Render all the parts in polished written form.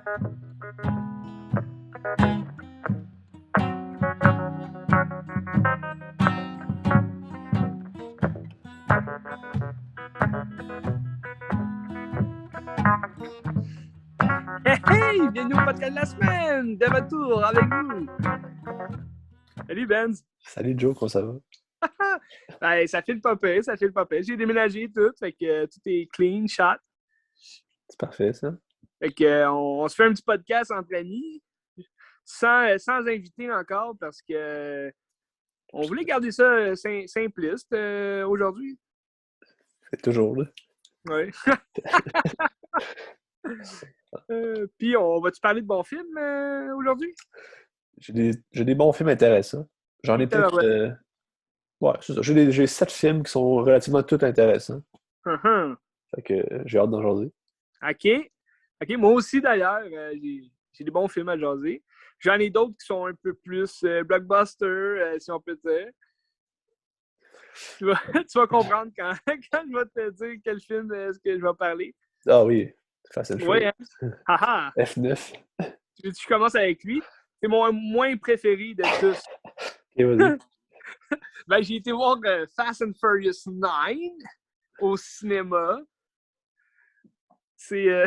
Hey! Bienvenue au podcast de la semaine! De retour avec vous! Salut Benz! Salut Joe, comment ça va? Ben, ça file pas pire, ça file pas pire. J'ai déménagé tout, fait que tout est clean, shot. C'est parfait ça. Fait que on se fait un petit podcast entre amis, sans invité encore, parce que on voulait garder ça simpliste aujourd'hui. C'est toujours là. Oui. Puis on va-tu parler de bons films aujourd'hui? J'ai des bons films intéressants. J'en ai peut-être. Ouais, c'est ça. J'ai 7 films qui sont relativement tous intéressants. Uh-huh. Fait que j'ai hâte d'en jaser. OK, moi aussi d'ailleurs, j'ai des bons films à jaser. J'en ai d'autres qui sont un peu plus blockbuster, si on peut dire. Tu vas comprendre quand je vais te dire quel film est-ce que je vais parler. Ah oui, Fast and Oui, Furious. hein? Haha! F9. Tu commences avec lui. C'est mon moins préféré de tous. Ok, vas-y. Ben, j'ai été voir Fast and Furious 9 au cinéma. C'est...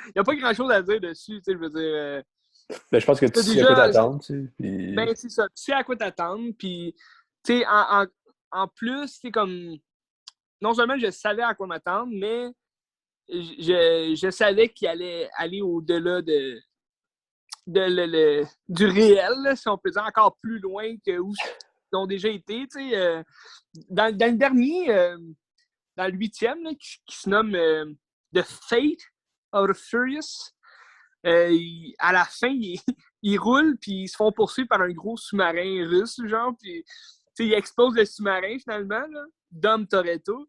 Il n'y a pas grand-chose à dire dessus, tu sais, je veux dire... Ben, je pense que tu sais à quoi t'attendre, tu sais. Puis... Ben, c'est ça. Tu sais à quoi t'attendre, puis, tu sais, en plus, c'est comme... Non seulement je savais à quoi m'attendre, mais je savais qu'il allait aller au-delà du réel, là, si on peut dire, encore plus loin que où ils ont déjà été, tu sais. Dans le dernier, dans le 8e, là, qui se nomme The Fate of the Furious, à la fin, ils roulent, puis ils se font poursuivre par un gros sous-marin russe, genre, puis ils explosent le sous-marin, finalement, là, Dom Toretto.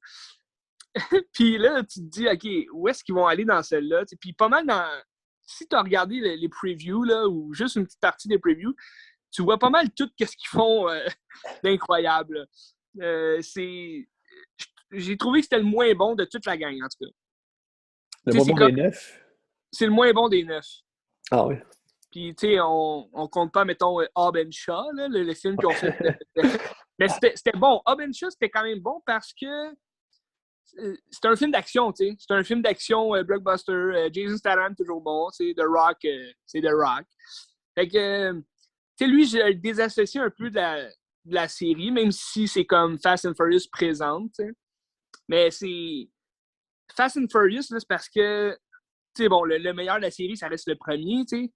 Puis là, tu te dis, OK, où est-ce qu'ils vont aller dans celle-là? Puis pas mal dans... Si tu as regardé les previews, là, ou juste une petite partie des previews, tu vois pas mal tout ce qu'ils font d'incroyable. J'ai trouvé que c'était le moins bon de toute la gang, en tout cas. Le moins bon des 9? C'est le moins bon des 9. Ah oui. Puis, tu sais, on compte pas, mettons, Hobbs and Shaw, là, le film qu'ils ont fait. Mais c'était bon. Hobbs and Shaw, c'était quand même bon parce que c'est un film d'action, tu sais. C'est un film d'action blockbuster. Jason Statham, toujours bon. C'est The Rock, c'est The Rock. Fait que, tu sais, lui, je le désassocie un peu de la série, même si c'est comme Fast and Furious présente, tu sais. Mais c'est... Fast and Furious, là, c'est parce que, tu sais, bon, le meilleur de la série, ça reste le premier, tu sais.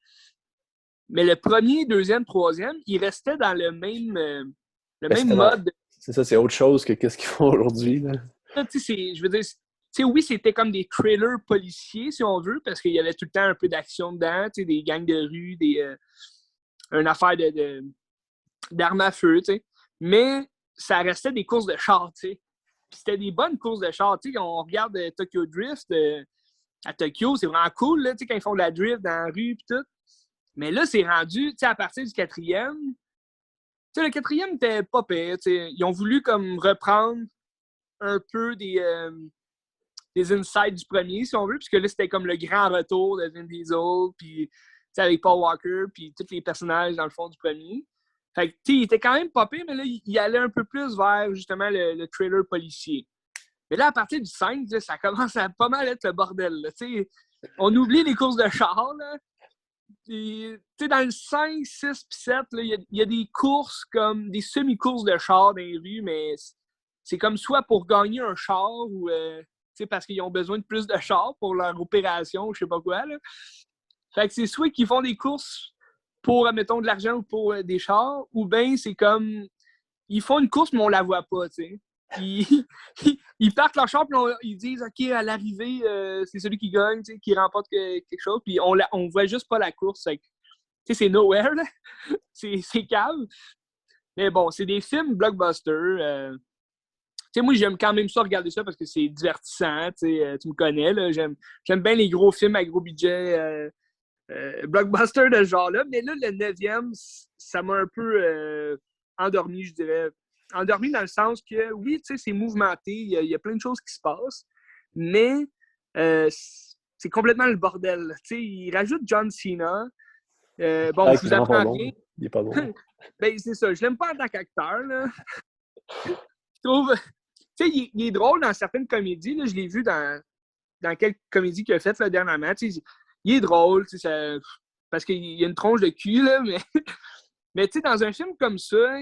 Mais le premier, deuxième, troisième, il restait dans le même mode. C'est ça, c'est autre chose que qu'est-ce qu'ils font aujourd'hui, là. Je veux dire, oui, c'était comme des thrillers policiers, si on veut, parce qu'il y avait tout le temps un peu d'action dedans, des gangs de rue, une affaire d'armes à feu, mais ça restait des courses de chars, puis c'était des bonnes courses de chars. On regarde Tokyo Drift à Tokyo, c'est vraiment cool là, quand ils font de la drift dans la rue et tout. Mais là, c'est rendu à partir du 4e. Le 4e était pas pire. Ils ont voulu comme reprendre un peu des insights du premier, si on veut, puisque là, c'était comme le grand retour de Vin Diesel, puis avec Paul Walker, puis tous les personnages dans le fond du premier. Fait que, il était quand même pas pire, mais là, il allait un peu plus vers, justement, le thriller policier. Mais là, à partir du 5, là, ça commence à pas mal être le bordel. Là, on oublie les courses de chars, là. Puis, dans le 5, 6 puis 7, il y a des courses comme des semi-courses de chars dans les rues, mais c'est comme soit pour gagner un char ou parce qu'ils ont besoin de plus de chars pour leur opération, je sais pas quoi. Là. Fait que c'est soit qu'ils font des courses pour, admettons, de l'argent ou pour des chars, ou bien c'est comme ils font une course, mais on la voit pas, tu sais. Ils partent leur char, puis ils disent, OK, à l'arrivée, c'est celui qui gagne, qui remporte quelque chose, puis on voit juste pas la course. C'est nowhere, là. C'est calme. Mais bon, c'est des films blockbusters. Moi, j'aime quand même ça regarder ça parce que c'est divertissant. Tu me connais, là. J'aime bien les gros films à gros budget blockbusters de ce genre-là. Mais là, le 9e, ça m'a un peu endormi, je dirais. Endormi dans le sens que, oui, c'est mouvementé, il y a plein de choses qui se passent, mais c'est complètement le bordel. Tu sais, il rajoute John Cena. Bon, Ah, je qui est vous vraiment pas apprends bon. rien. Il est pas bon. Ben, c'est ça. Je l'aime pas en tant qu'acteur, là. Je trouve... Tu sais, il est drôle dans certaines comédies. Là. Je l'ai vu dans quelques comédies qu'il a faites là, dernièrement. Tu sais, il est drôle, tu sais, parce qu'il y a une tronche de cul, là, mais, mais tu sais, dans un film comme ça,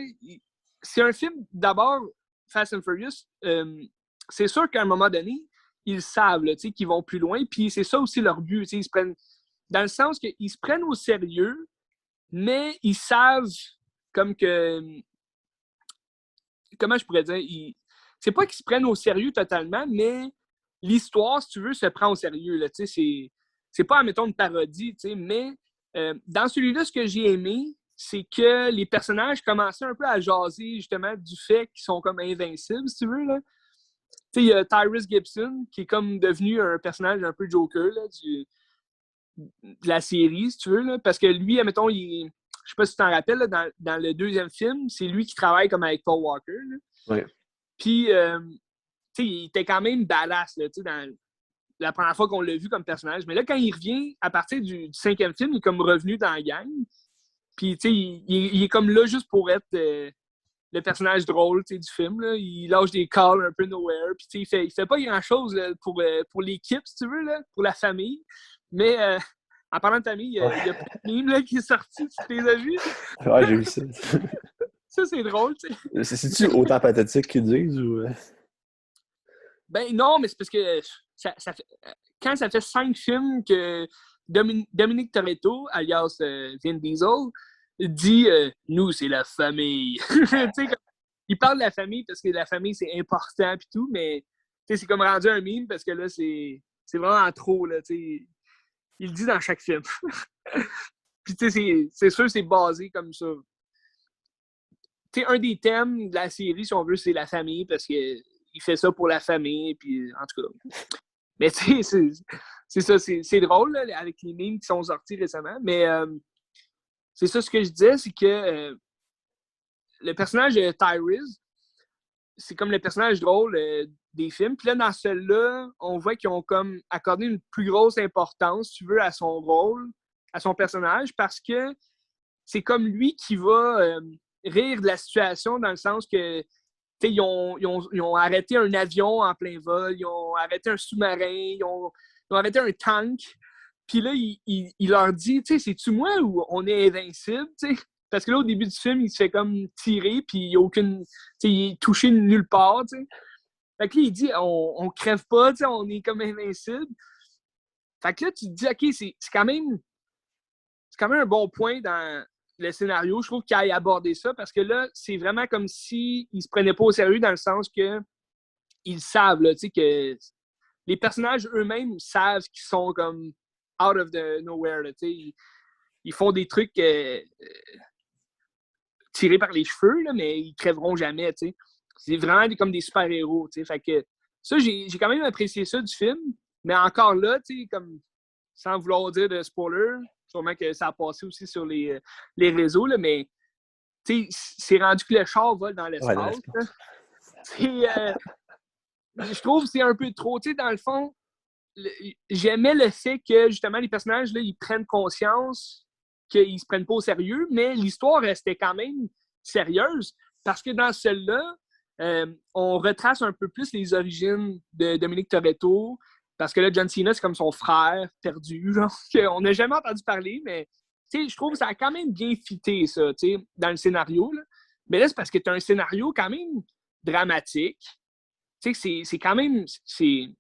c'est un film, d'abord, Fast and Furious, c'est sûr qu'à un moment donné, ils savent là, tu sais, qu'ils vont plus loin, puis c'est ça aussi leur but, tu sais, ils se prennent, dans le sens qu'ils se prennent au sérieux, mais ils savent comme que, comment je pourrais dire, c'est pas qu'ils se prennent au sérieux totalement, mais l'histoire, si tu veux, se prend au sérieux. Là, c'est pas, admettons, une parodie, mais dans celui-là, ce que j'ai aimé, c'est que les personnages commençaient un peu à jaser justement du fait qu'ils sont comme invincibles, si tu veux. Là. Il y a Tyrese Gibson, qui est comme devenu un personnage un peu Joker là, de la série, si tu veux. Là, parce que lui, admettons, je sais pas si tu t'en rappelles, là, dans le deuxième film, c'est lui qui travaille comme avec Paul Walker. Là. Ouais. Puis, il était quand même badass là, dans la première fois qu'on l'a vu comme personnage. Mais là, quand il revient, à partir du cinquième film, il est comme revenu dans la gang. Puis, il est comme là juste pour être le personnage drôle du film. Là. Il lâche des calls un peu nowhere. Puis, il fait pas grand-chose là, pour l'équipe, si tu veux, là, pour la famille. Mais en parlant de famille, il y a plein de mimes qui est sorti. Tu les as vus? Ouais, j'ai vu ça. Ça, c'est drôle, tu sais. C'est-tu autant pathétique qu'ils disent ou. Ben non, mais c'est parce que ça fait, quand ça fait 5 films que Dominique Toretto, alias Vin Diesel, dit nous, c'est la famille. Il parle de la famille parce que la famille, c'est important et tout, mais c'est comme rendu un meme parce que là, c'est vraiment trop. Là, il le dit dans chaque film. Puis c'est sûr c'est basé comme ça. Un des thèmes de la série, si on veut, c'est la famille parce qu'il fait ça pour la famille. Puis, en tout cas. Mais tu sais, c'est ça, c'est drôle là, avec les memes qui sont sortis récemment. Mais c'est ça ce que je disais, c'est que le personnage de Tyrese, c'est comme le personnage drôle des films. Puis là, dans celui-là, on voit qu'ils ont comme accordé une plus grosse importance, si tu veux, à son rôle, à son personnage, parce que c'est comme lui qui va rire de la situation dans le sens que ils ont arrêté un avion en plein vol, ils ont arrêté un sous-marin, ils ont arrêté un tank. Puis là, il leur dit, tu sais, c'est-tu moi ou on est invincible, tu sais? Parce que là, au début du film, il se fait comme tirer, puis il n'y a aucune. Tu sais, il est touché nulle part, tu sais. Fait que là, il dit, on crève pas, tu sais, on est comme invincible. Fait que là, tu te dis, OK, c'est quand même un bon point dans le scénario. Je trouve qu'il a abordé ça parce que là, c'est vraiment comme s'ils ne se prenaient pas au sérieux dans le sens que ils savent là, que les personnages eux-mêmes savent qu'ils sont comme out of the nowhere. Là, ils font des trucs tirés par les cheveux, là, mais ils crèveront jamais. T'sais. C'est vraiment comme des super-héros. Fait que ça, j'ai quand même apprécié ça du film. Mais encore là, comme sans vouloir dire de spoiler, sûrement que ça a passé aussi sur les réseaux, là, mais c'est rendu que le char vole dans l'espace. Je trouve que c'est un peu trop. Dans le fond, j'aimais le fait que justement les personnages là, ils prennent conscience qu'ils se prennent pas au sérieux, mais l'histoire restait quand même sérieuse parce que dans celle-là, on retrace un peu plus les origines de Dominique Toretto parce que là, John Cena, c'est comme son frère perdu, genre, qu'on n'a jamais entendu parler, mais je trouve que ça a quand même bien fité ça, dans le scénario. Là. Mais là, c'est parce que tu as un scénario quand même dramatique. C'est quand même. C'est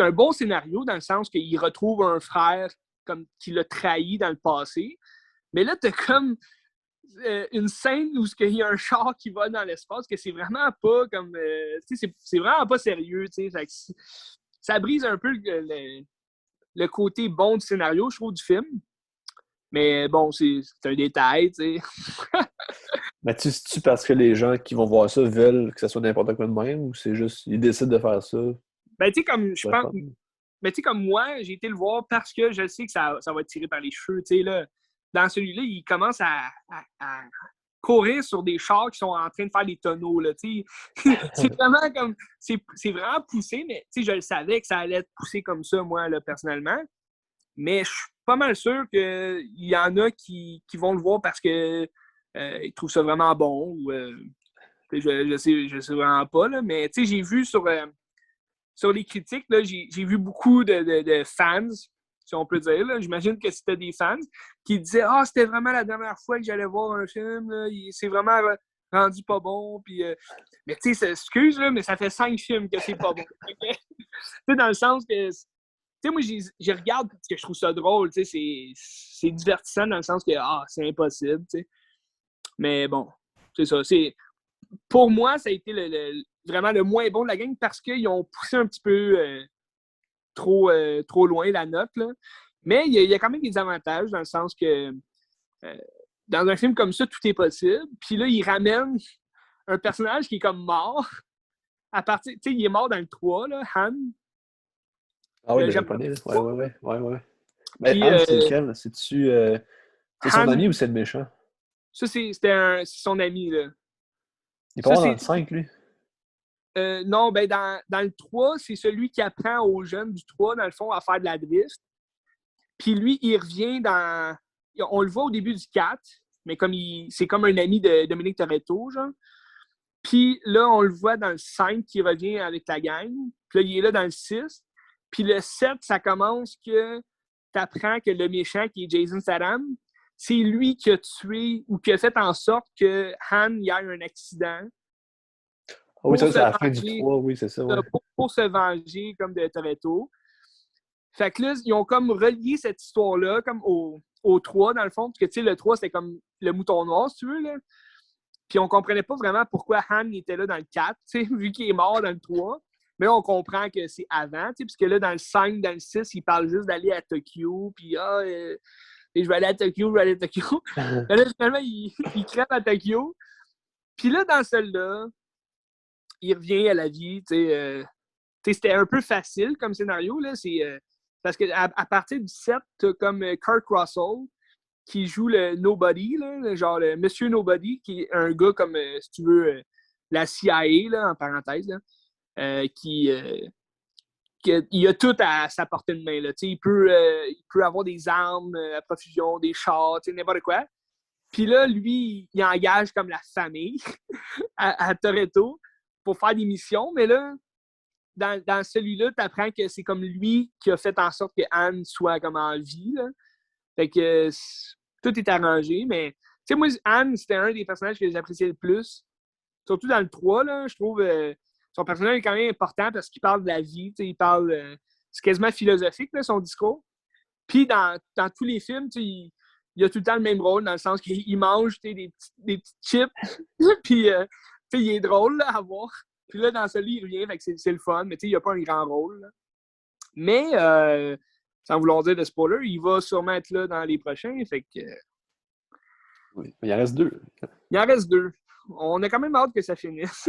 un bon scénario dans le sens qu'il retrouve un frère comme qui l'a trahi dans le passé. Mais là, tu as comme une scène où il y a un char qui va dans l'espace, que c'est vraiment pas comme. C'est vraiment pas sérieux. Ça brise un peu le côté bon du scénario, je trouve, du film. Mais bon, c'est un détail, tu sais. Mais c'est-tu parce que les gens qui vont voir ça veulent que ça soit n'importe quoi de même ou c'est juste, ils décident de faire ça? Ben, tu sais, comme je pense. Mais tu sais, comme moi, j'ai été le voir parce que je sais que ça va être tiré par les cheveux. Tu sais, là, dans celui-là, il commence à courir sur des chars qui sont en train de faire des tonneaux, là, tu sais. C'est vraiment comme... C'est vraiment poussé, mais tu sais, je le savais que ça allait être poussé comme ça, moi, là, personnellement. Mais je suis pas mal sûr qu'il y en a qui vont le voir parce que ils trouvent ça vraiment bon. Ou, je sais vraiment pas, là, mais tu sais, j'ai vu sur les critiques, là, j'ai vu beaucoup de fans, si on peut dire. Là. J'imagine que c'était des fans qui disaient « Ah, c'était vraiment la dernière fois que j'allais voir un film. Là. C'est vraiment rendu pas bon. » Puis, mais tu sais, excuse, là, mais ça fait 5 films que c'est pas bon. Tu sais, dans le sens que... Tu sais, moi, je regarde parce que je trouve ça drôle. Tu sais, c'est divertissant dans le sens que c'est impossible. Tu sais. Mais bon, c'est ça. Pour moi, ça a été vraiment le moins bon de la gang parce qu'ils ont poussé un petit peu trop loin la note. Là. Mais il y a quand même des avantages dans le sens que dans un film comme ça, tout est possible. Puis là, ils ramènent un personnage qui est comme mort. À partir, tu sais, il est mort dans le 3, là, Han. Ah oui, le japonais, là. Ouais. Mais Puis, Han, c'est lequel? C'est-tu c'est son Han, ami ou c'est le méchant? ça, c'est son ami, là. Il est pas Ça, mort dans c'est... le 5, lui? Non, ben dans le 3, c'est celui qui apprend aux jeunes du 3, dans le fond, à faire de la drift. Puis lui, il revient dans... On le voit au début du 4, mais c'est comme un ami de Dominique Toretto, genre. Puis là, on le voit dans le 5 qui revient avec la gang. Puis là, il est là dans le 6. Puis le 7, ça commence que tu apprends que le méchant, qui est Jason Statham, c'est lui qui a tué ou qui a fait en sorte que Han y ait un accident. Ah oui, ça, c'est à la fin du 3, oui, c'est ça, ouais. Pour se venger comme de Toretto. Fait que là, ils ont comme relié cette histoire-là comme au 3, dans le fond. Parce que, tu sais, le 3, c'était comme le mouton noir, si tu veux, là. Puis on comprenait pas vraiment pourquoi Han était là dans le 4, tu sais, vu qu'il est mort dans le 3. Mais là, on comprend que c'est avant, tu sais, puisque là, dans le 5, dans le 6, il parle juste d'aller à Tokyo, puis je vais aller à Tokyo. Là, finalement, il crève à Tokyo. Puis là, dans celle-là, il revient à la vie, tu sais. C'était un peu facile comme scénario, là. Parce qu'à partir du 7, t'as comme Kurt Russell qui joue le Nobody, là, genre le Monsieur Nobody, qui est un gars comme, si tu veux, la CIA, là, en parenthèse, là, il a tout à sa portée de main. Là. Il peut avoir des armes à profusion, des chars, n'importe quoi. Puis là, lui, il engage comme la famille à Toretto pour faire des missions, mais là, dans celui-là, tu apprends que c'est comme lui qui a fait en sorte que Anne soit comme en vie. Là. Fait que tout est arrangé, mais tu sais, moi, Anne, c'était un des personnages que j'appréciais le plus. Surtout dans le 3, là, je trouve son personnage est quand même important parce qu'il parle de la vie. Il parle. C'est quasiment philosophique, là, son discours. Puis dans tous les films, il a tout le temps le même rôle, dans le sens qu'il mange des petits chips. Puis il est drôle là, à voir. Puis là, dans celui, il revient, fait que c'est le fun, mais il n'a pas un grand rôle. Là. Mais, sans vouloir dire de spoiler, il va sûrement être là dans les prochains, fait que... Oui, il en reste 2. Il en reste 2. On a quand même hâte que ça finisse.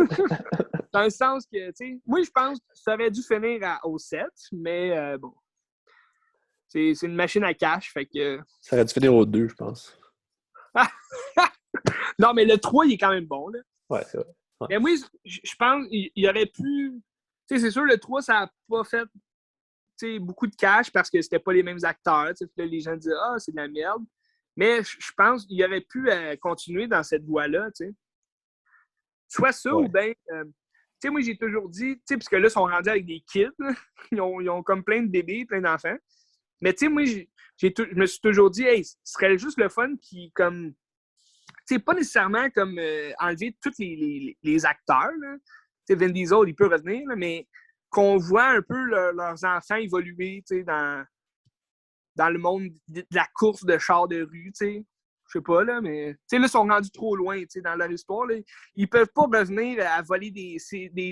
Dans le sens que, tu sais, moi, je pense que ça aurait dû finir au 7, mais bon. C'est une machine à cash, fait que... Ça aurait dû finir au 2, je pense. Non, mais le 3, il est quand même bon, là. Ouais, c'est vrai. Ouais. Mais moi, je pense qu'il aurait pu... Tu sais, c'est sûr, le 3, ça n'a pas fait beaucoup de cash parce que c'était pas les mêmes acteurs. Là, les gens disaient « Ah, c'est de la merde ». Mais je pense qu'il aurait pu continuer dans cette voie-là, tu sais. Soit ça ou bien... tu sais, moi, j'ai toujours dit... Tu sais, parce que là, ils sont rendus avec des kids. Ils ont comme plein de bébés, plein d'enfants. Mais tu sais, moi, je me suis toujours dit « Hey, ce serait juste le fun qui, comme... » Tu sais, pas nécessairement comme enlever tous les acteurs, là. Tu sais, Vin Diesel, il peut revenir, là, mais qu'on voit un peu leurs enfants évoluer, tu sais, dans le monde de la course de chars de rue, tu sais. Je sais pas, là, mais... Tu sais, là, ils sont rendus trop loin, tu sais, dans leur histoire, là. Ils peuvent pas revenir à voler des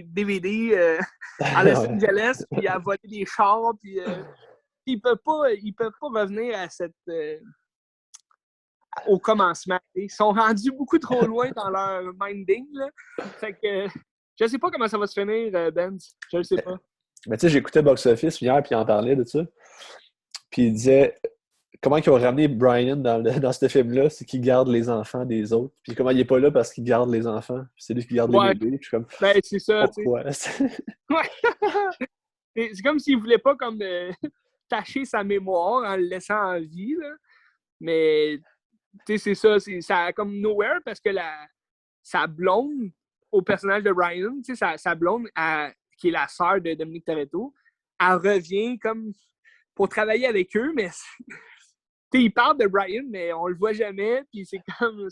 DVD à Los Angeles, puis à voler des chars, puis... ils peuvent pas revenir à cette... au commencement. Ils sont rendus beaucoup trop loin dans leur minding, là. Fait que... je sais pas comment ça va se finir, Ben. Je le sais pas. Mais tu sais, j'écoutais Box Office hier, puis il en parlait de ça. Puis il disait comment ils ont ramené Brian dans ce film-là, c'est qu'il garde les enfants des autres. Puis comment il est pas là parce qu'il garde les enfants. Puis c'est lui qui garde les Ouais, bébés. Puis je suis comme, ben c'est ça, tu sais. pourquoi? Ouais. C'est comme s'il voulait pas comme tâcher sa mémoire en le laissant en vie, là. Mais tu sais, ça a comme nowhere parce que sa blonde au personnage de Ryan, tu sais, sa blonde, qui est la sœur de Dominique Toretto, elle revient comme pour travailler avec eux, mais ils parlent de Brian, mais on le voit jamais, puis c'est comme...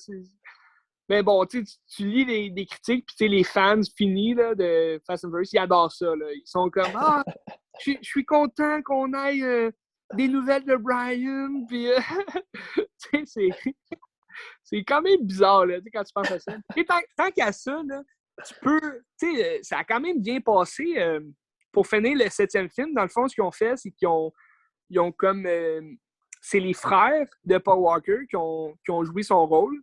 Mais bon, tu lis des critiques, puis les fans finis là, de Fast and Furious, ils adorent ça. Là. Ils sont comme « Ah, je suis content qu'on aille des nouvelles de Brian. » Puis, c'est quand même bizarre là, quand tu penses à ça. Et tant qu'à ça, là, tu peux... ça a quand même bien passé pour finir le 7e film. Dans le fond, ce qu'ils ont fait, c'est qu'ils ont comme... c'est les frères de Paul Walker qui ont joué son rôle.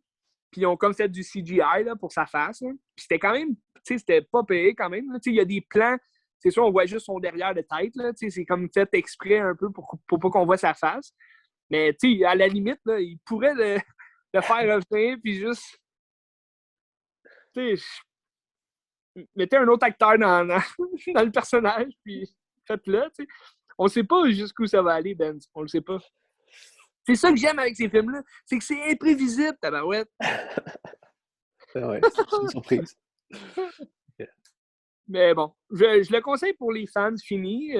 Puis ils ont comme fait du CGI là, pour sa face. Là. Puis c'était quand même, c'était pas payé quand même. Il y a des plans, c'est sûr, on voit juste son derrière de tête. Là, c'est comme fait exprès un peu pour pas qu'on voit sa face. Mais à la limite, là, il pourrait le faire revenir, puis juste. Mettez un autre acteur dans le personnage, puis faites-le. On sait pas jusqu'où ça va aller, Ben. On le sait pas. C'est ça que j'aime avec ces films-là. C'est que c'est imprévisible, tabarouette. Ouais, c'est une surprise. Okay. Mais bon, je le conseille pour les fans finis.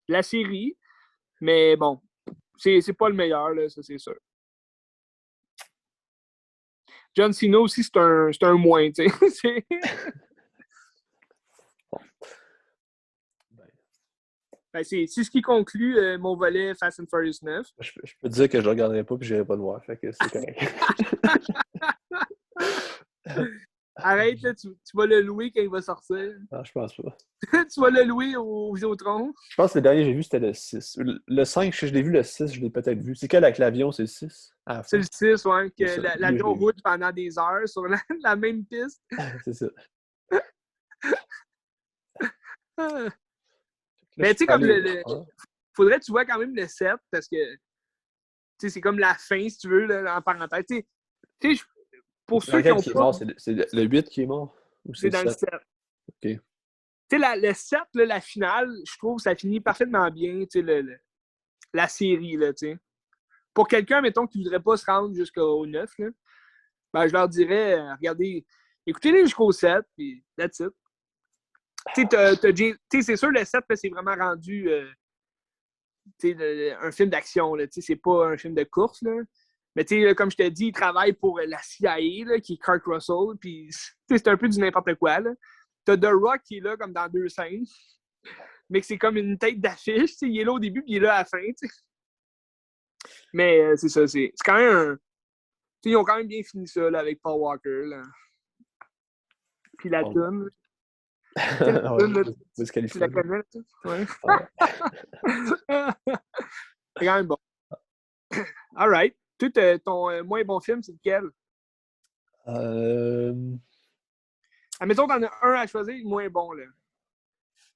La série. Mais bon, c'est pas le meilleur, là, ça c'est sûr. John Cena aussi, c'est un moins, tu sais. Ben, c'est ce qui conclut mon volet Fast and Furious 9. Je peux te dire que je ne le regarderai pas et je n'irai pas le voir. Fait que c'est correct. Arrête, là, tu vas le louer quand il va sortir. Non, je pense pas. Tu vas le louer au Vidéotron. Je pense que le dernier que j'ai vu, c'était le 6. Le 5, je l'ai vu, le 6, je l'ai peut-être vu. C'est quel avec l'avion, c'est le 6? C'est le 6, ouais, que l'avion roule pendant des heures sur la même piste. C'est ça. Mais tu sais, comme faudrait que tu vois quand même le 7 parce que c'est comme la fin, si tu veux, là, en parenthèse. Tu sais, pour ceux qui ont pas... C'est le 8 qui est mort? Ou c'est dans le 7. OK. Tu sais, le 7, là, la finale, je trouve que ça finit parfaitement bien, tu sais, la série, là, tu sais. Pour quelqu'un, mettons, qui ne voudrait pas se rendre jusqu'au 9, là, ben, je leur dirais, regardez, écoutez-les jusqu'au 7, puis that's it. Tu sais, c'est sûr, le 7, là, c'est vraiment rendu un film d'action, là, tu sais, c'est pas un film de course, là. Mais tu sais, comme je te dis, il travaille pour la CIA, là, qui est Kurt Russell, puis c'est un peu du n'importe quoi, là. T'as The Rock qui est là comme dans 2 scènes, mais que c'est comme une tête d'affiche. Il est là au début puis il est là à la fin. T'sais. Mais c'est ça, c'est quand même un... Ils ont quand même bien fini ça là, avec Paul Walker. Là. Puis la toune. Tu la connais, tu ouais. C'est quand même bon. All right. Ton moins bon film, c'est lequel? Admettons, t'en as un à choisir, moins bon, là.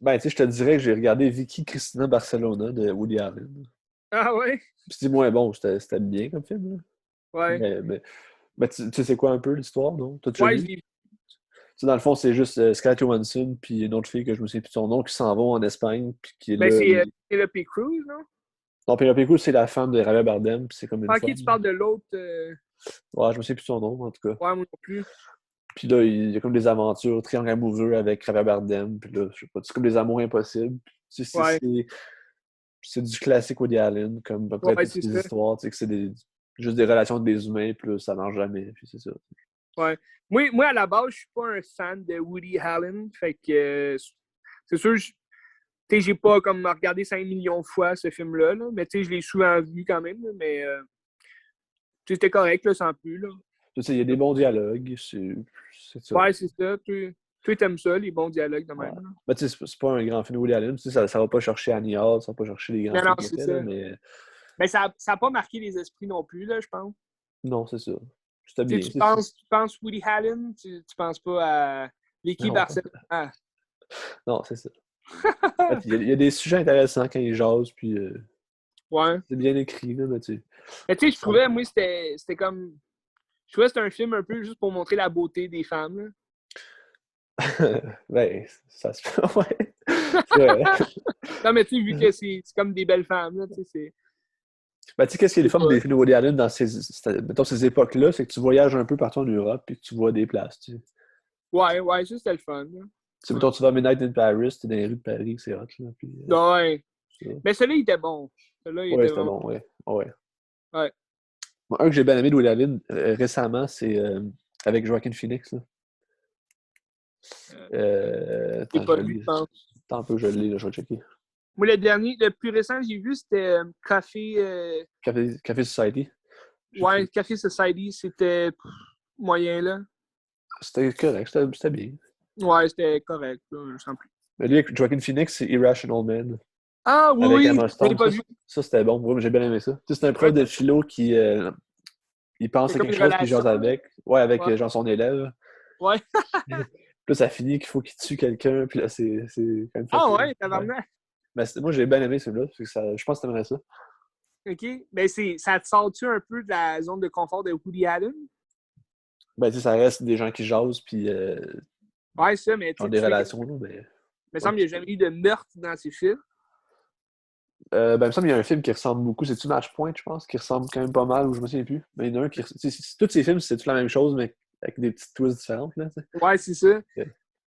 Ben, tu sais, je te dirais que j'ai regardé Vicky Cristina Barcelona de Woody Allen. Ah ouais? Puis c'est moins bon, c'était bien comme film, là. Ouais. Mais tu sais c'est quoi un peu l'histoire, non? Ouais, je l'ai vu. Dans le fond, c'est juste Scarlett Johansson puis une autre fille que je me souviens plus de son nom qui s'en vont en Espagne. Puis qui est ben, là, c'est Penelope Cruz, non? Non, Penelope Cruz, c'est la femme de Javier Bardem. Puis c'est comme une ok, femme. Tu parles de l'autre. Ouais, je me souviens plus de son nom, en tout cas. Ouais, moi non plus. Puis là, il y a comme des aventures, triangle amoureux avec Javier Bardem. Puis là, je sais pas, c'est comme des amours impossibles. C'est du classique Woody Allen, comme à peu près toutes les histoires. Tu sais, que c'est juste des relations avec des humains, puis là, ça marche jamais. Puis c'est ça. Ouais. Moi, à la base, je suis pas un fan de Woody Allen. Fait que c'est sûr, j'ai pas comme regardé 5 millions de fois ce film-là. Là, mais je l'ai souvent vu quand même. Là, mais c'était correct, là, sans plus. Là. Tu sais, il y a des bons dialogues. C'est ça. Ouais, c'est ça. Toi, t'aimes ça, les bons dialogues de même. Ouais. Mais tu sais, c'est pas un grand film de Woody Allen. Tu sais, ça va pas chercher Annie Hall, ça va pas chercher les grands films qu'il fait, là, mais... Mais ça n'a pas marqué les esprits non plus, là, je pense. Non, c'est ça. C'était bien. Tu penses Woody Allen, tu penses pas à Vicky Barcelona. Ah. Non, c'est ça. Il y a des sujets intéressants quand il jase, puis... Ouais. C'est bien écrit, là, mais tu Mais tu sais, je trouvais, moi, c'était comme... Je trouvais que c'était un film un peu juste pour montrer la beauté des femmes, là. ben, ça se fait, ouais. C'est vrai. Non, mais tu sais, vu que c'est comme des belles femmes, là, tu sais, c'est... Ben, tu sais, qu'est-ce qui est le C'est fun pas... des films de Woody Allen dans mettons, ces époques-là, c'est que tu voyages un peu partout en Europe et que tu vois des places, tu sais. Ouais, ça, c'était le fun, là. Tu sais, Ouais. mettons, tu vas à Midnight in Paris, t'es dans les rues de Paris, c'est hot, là, puis Ouais. ça. Mais celui-là, il était bon. Celui-là, il Ouais, était c'était vraiment... bon, ouais. Ouais. Ouais. Moi, un que j'ai bien aimé de Woody Allen récemment, c'est avec Joaquin Phoenix, là. Euh, j'ai Attends, je pas vais le vu, je lire. pense. Attends un peu, je l'ai, là, je vais checker. Moi, le dernier, le plus récent que j'ai vu, c'était Café... Café Society. J'ai Ouais, trouvé. Café Society, c'était moyen, là. C'était correct, c'était bien. Ouais, c'était correct, là, je sens plus. Mais lui, avec Joaquin Phoenix, c'est Irrational Man. Ah, Avec oui, Emma je l'ai Stone. pas vu. Ça, c'était bon. Ouais, j'ai bien aimé ça. Tu sais, c'est un Ouais, prof de philo qui il il y pense a à comme quelque une chose puis il relation, jase là. avec. Ouais, avec Ouais. genre son élève. Ouais. Puis là, ça finit qu'il faut qu'il tue quelqu'un. Puis là, c'est quand même Ah fucké. ouais, Ouais. tabarnak. Mais moi, j'ai bien aimé celui-là. Parce que je pense que t'aimerais ça. OK. Ben, ça te sort-tu un peu de la zone de confort de Woody Allen? Ben, tu sais, ça reste des gens qui jasent puis Ouais, ça, mais qui ont tu des sais que... relations, là, mais. Il me Un semble qu'il petit n'y a peu. jamais eu de meurtre dans ses films. Ben, il me semble qu'il y a un film qui ressemble beaucoup. C'est-tu Matchpoint, je pense, qui ressemble quand même pas mal, ou je me souviens plus. Mais il y en a un qui. Tu sais, tous ces films, c'est toute la même chose, mais avec des petites twists différentes, là, tu sais. Ouais, c'est ça. Ok.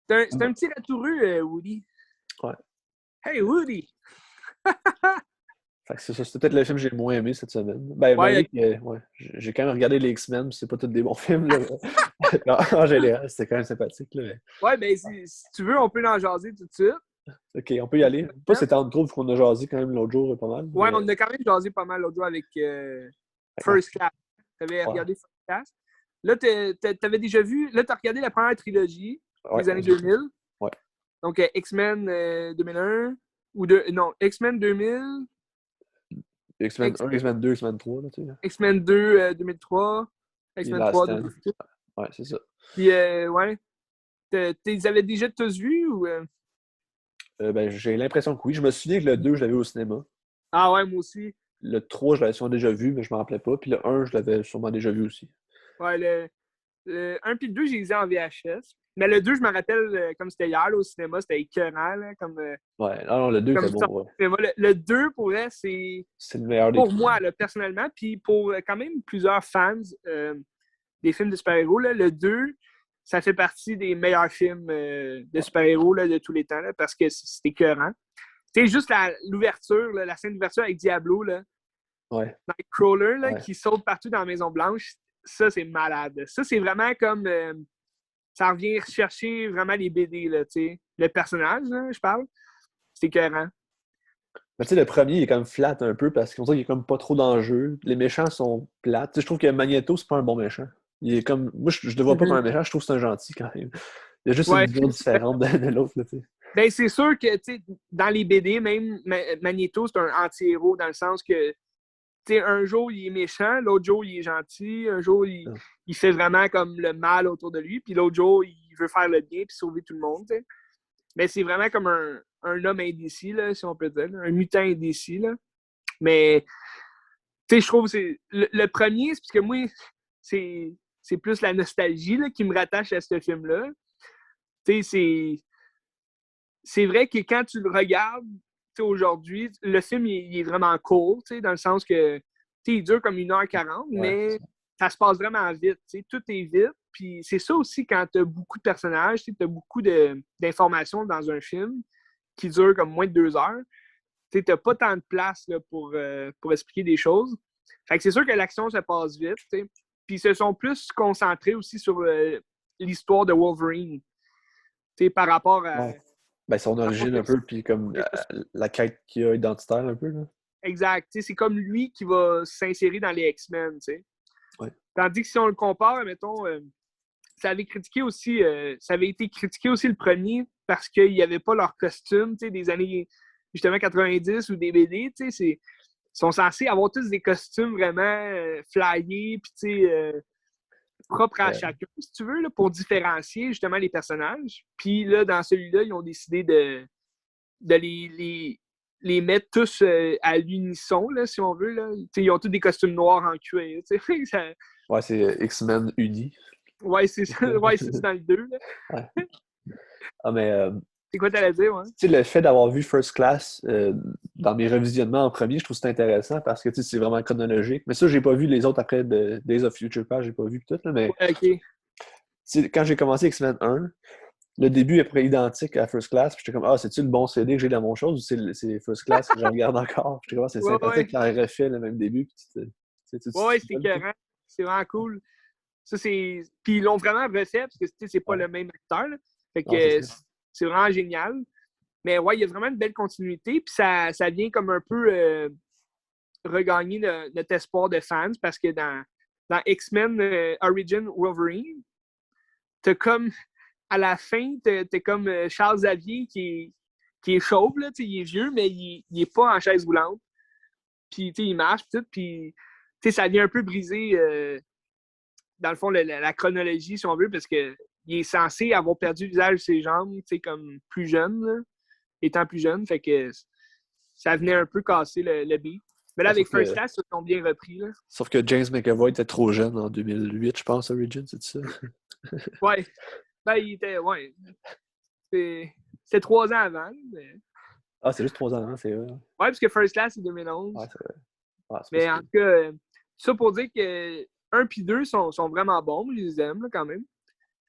C'est un petit ratoureux, Woody. Ouais. Hey, Woody! Fait que c'est ça. C'était peut-être le film que j'ai le moins aimé cette semaine. Ben, Ouais, malgré que ouais, j'ai quand même regardé les X-Men, c'est pas tous des bons films, là. Non, en général, c'était quand même sympathique, là. ouais, ben, si tu veux, on peut en jaser tout de suite. Ok, on peut y aller. Pas s'étendre trop, vu qu'on a jasé quand même l'autre jour pas mal. Ouais, Mais on a quand même jasé pas mal l'autre jour avec ouais. First Class. T'avais Ouais. regardé First Class. Là, t'avais déjà vu... Là, t'as regardé la première trilogie Ouais, des années 2000. ouais. Donc, X-Men 2001. Non, X-Men 2000. X-Men 1, X-Men 2, X-Men 3, là, tu sais. X-Men 2, 2003. Puis X-Men Last 3, Stand. 2008. Ouais, c'est ça. Puis, ouais. T'es avais déjà tous vus ou... Ben, j'ai l'impression que oui. Je me souviens que le 2, je l'avais au cinéma. Ah ouais, moi aussi. Le 3, je l'avais sûrement déjà vu, mais je m'en rappelais pas. Puis le 1, je l'avais sûrement déjà vu aussi. Ouais, le 1 puis le 2, j'ai les ai en VHS. Mais le 2, je me rappelle, comme c'était hier, là, au cinéma, c'était écœurant, là, Ouais, non, non, le 2 était comme bon, ça. ouais. Le 2, pour vrai, c'est C'est le meilleur des pour trois. moi, là, personnellement, puis pour quand même plusieurs fans des films de super-héros, là, le 2, ça fait partie des meilleurs films de Ouais. super-héros là, de tous les temps, là, parce que c'est écœurant. Tu sais, juste l'ouverture, la scène d'ouverture avec Diablo, là, Ouais. Nightcrawler, là, Ouais. qui saute partout dans la Maison-Blanche, ça, c'est malade. Ça, c'est vraiment comme... ça revient chercher vraiment les BD, là, tu sais. Le personnage, là, je parle, c'est écœurant. Mais tu sais, le premier, il est comme flat un peu parce qu'on dirait qu'il n'y a comme pas trop d'enjeux. Les méchants sont plates. Tu sais, je trouve que Magneto, c'est pas un bon méchant. Il est comme. Moi, je le vois pas comme un méchant, je trouve que c'est un gentil quand même. Il y a juste une Ouais. vision différente de l'autre, là, tu sais. Ben, c'est sûr que, tu sais, dans les BD, même Magneto, c'est un anti-héros dans le sens que, tu sais, un jour, il est méchant, l'autre jour, il est gentil, un jour, il fait vraiment comme le mal autour de lui, puis l'autre jour, il veut faire le bien puis sauver tout le monde, tu sais. Mais c'est vraiment comme un homme indécis, là, si on peut dire, là, un mutant indécis, là. Mais, tu sais, je trouve que c'est... Le premier, c'est parce que moi, c'est plus la nostalgie là, qui me rattache à ce film-là. Tu sais, c'est vrai que quand tu le regardes aujourd'hui, le film il est vraiment court, dans le sens que il dure comme 1h40, Ouais, c'est mais ça. ça se passe vraiment vite. Tout est vite. Puis c'est ça aussi quand tu as beaucoup de personnages, tu as beaucoup d'informations dans un film qui dure comme moins de 2 heures. Tu n'as pas tant de place là, pour expliquer des choses. Fait que c'est sûr que l'action se passe vite. T'sais. Puis ils se sont plus concentrés aussi sur l'histoire de Wolverine. Par rapport à. Ouais. Ben, son origine un peu, puis comme la quête qu'il a identitaire un peu, là. Exact. C'est comme lui qui va s'insérer dans les X-Men. Ouais. Tandis que si on le compare, mettons, ça avait critiqué aussi, ça avait été critiqué aussi le premier parce qu'il n'y avait pas leur costume des années justement 90 ou des BD. Ils sont censés avoir tous des costumes vraiment flyés, puis propres à Euh, chacun, si tu veux, là, pour différencier justement les personnages. Puis là, dans celui-là, ils ont décidé de les mettent tous à l'unisson, là, si on veut. Là. Ils ont tous des costumes noirs en cuir. Ça... Ouais, c'est X-Men Uni. Ouais, c'est ça. Ouais, c'est dans le 2. Là. Ouais. Ah, mais C'est quoi t'allais dire, ouais? tu sais, le fait d'avoir vu First Class dans mes revisionnements en premier, je trouve ça intéressant parce que c'est vraiment chronologique. Mais ça, j'ai pas vu les autres après de Days of Future Past, j'ai pas vu tout, là, mais Ouais, OK. quand j'ai commencé X-Men 1, le début est près identique à First Class, puis j'étais comme, ah, c'est-tu le bon CD que j'ai dans mon chose ou c'est First Class que je regarde encore? J'étais comme, ah, c'est Ouais, sympathique quand il refait le même début, puis tu ouais, te c'est écœurant. C'est vraiment cool. Ça, c'est... Puis ils l'ont vraiment refait parce que c'est pas Ouais. le même acteur. Là. Fait Non, c'est que ça. c'est vraiment génial. Mais ouais, il y a vraiment une belle continuité. Puis ça vient comme un peu regagner notre espoir de fans parce que dans X-Men Origin Wolverine, t'as comme à la fin, t'as comme Charles Xavier qui est chauve, là, il est vieux, mais il est pas en chaise roulante. Puis il marche, puis ça vient un peu briser, dans le fond, la chronologie, si on veut, parce que il est censé avoir perdu le visage de ses jambes, comme plus jeune, là, étant plus jeune. Fait que ça venait un peu casser le beat. Mais là, Ouais, avec First Class, ils ont bien repris. Là. sauf que James McAvoy était trop jeune en 2008, je pense, Origin, c'est ça? Ouais. Ben, il était. Ouais. C'était 3 ans avant. Mais... Ah, c'est juste 3 ans, hein, c'est vrai. Ouais, parce que First Class, c'est 2011. Ouais, c'est vrai. Ouais, c'est Mais en possible. tout cas, ça pour dire que 1 puis 2 sont vraiment bons. Je les aime là, quand même.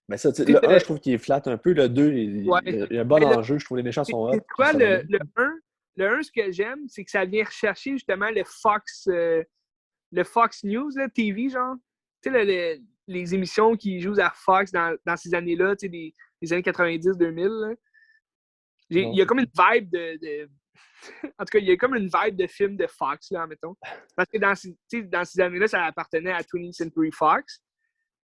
Mais ça, tu sais, Tu le 1, sais, je trouve qu'il est flat un peu. Le 2, ouais. il y a un bon Mais enjeu. Je trouve que les méchants sont hot, c'est puis quoi ça va bien. le 1, ce que j'aime, c'est que ça vient rechercher justement le Fox News, là, TV, genre. Tu sais, les émissions qui jouent à Fox dans ces années-là, tu sais, des années 90-2000. Il Non, y a c'est comme une vibe En tout cas, il y a comme une vibe de film de Fox, là, mettons. Parce que dans ces années-là, ça appartenait à 20th Century Fox.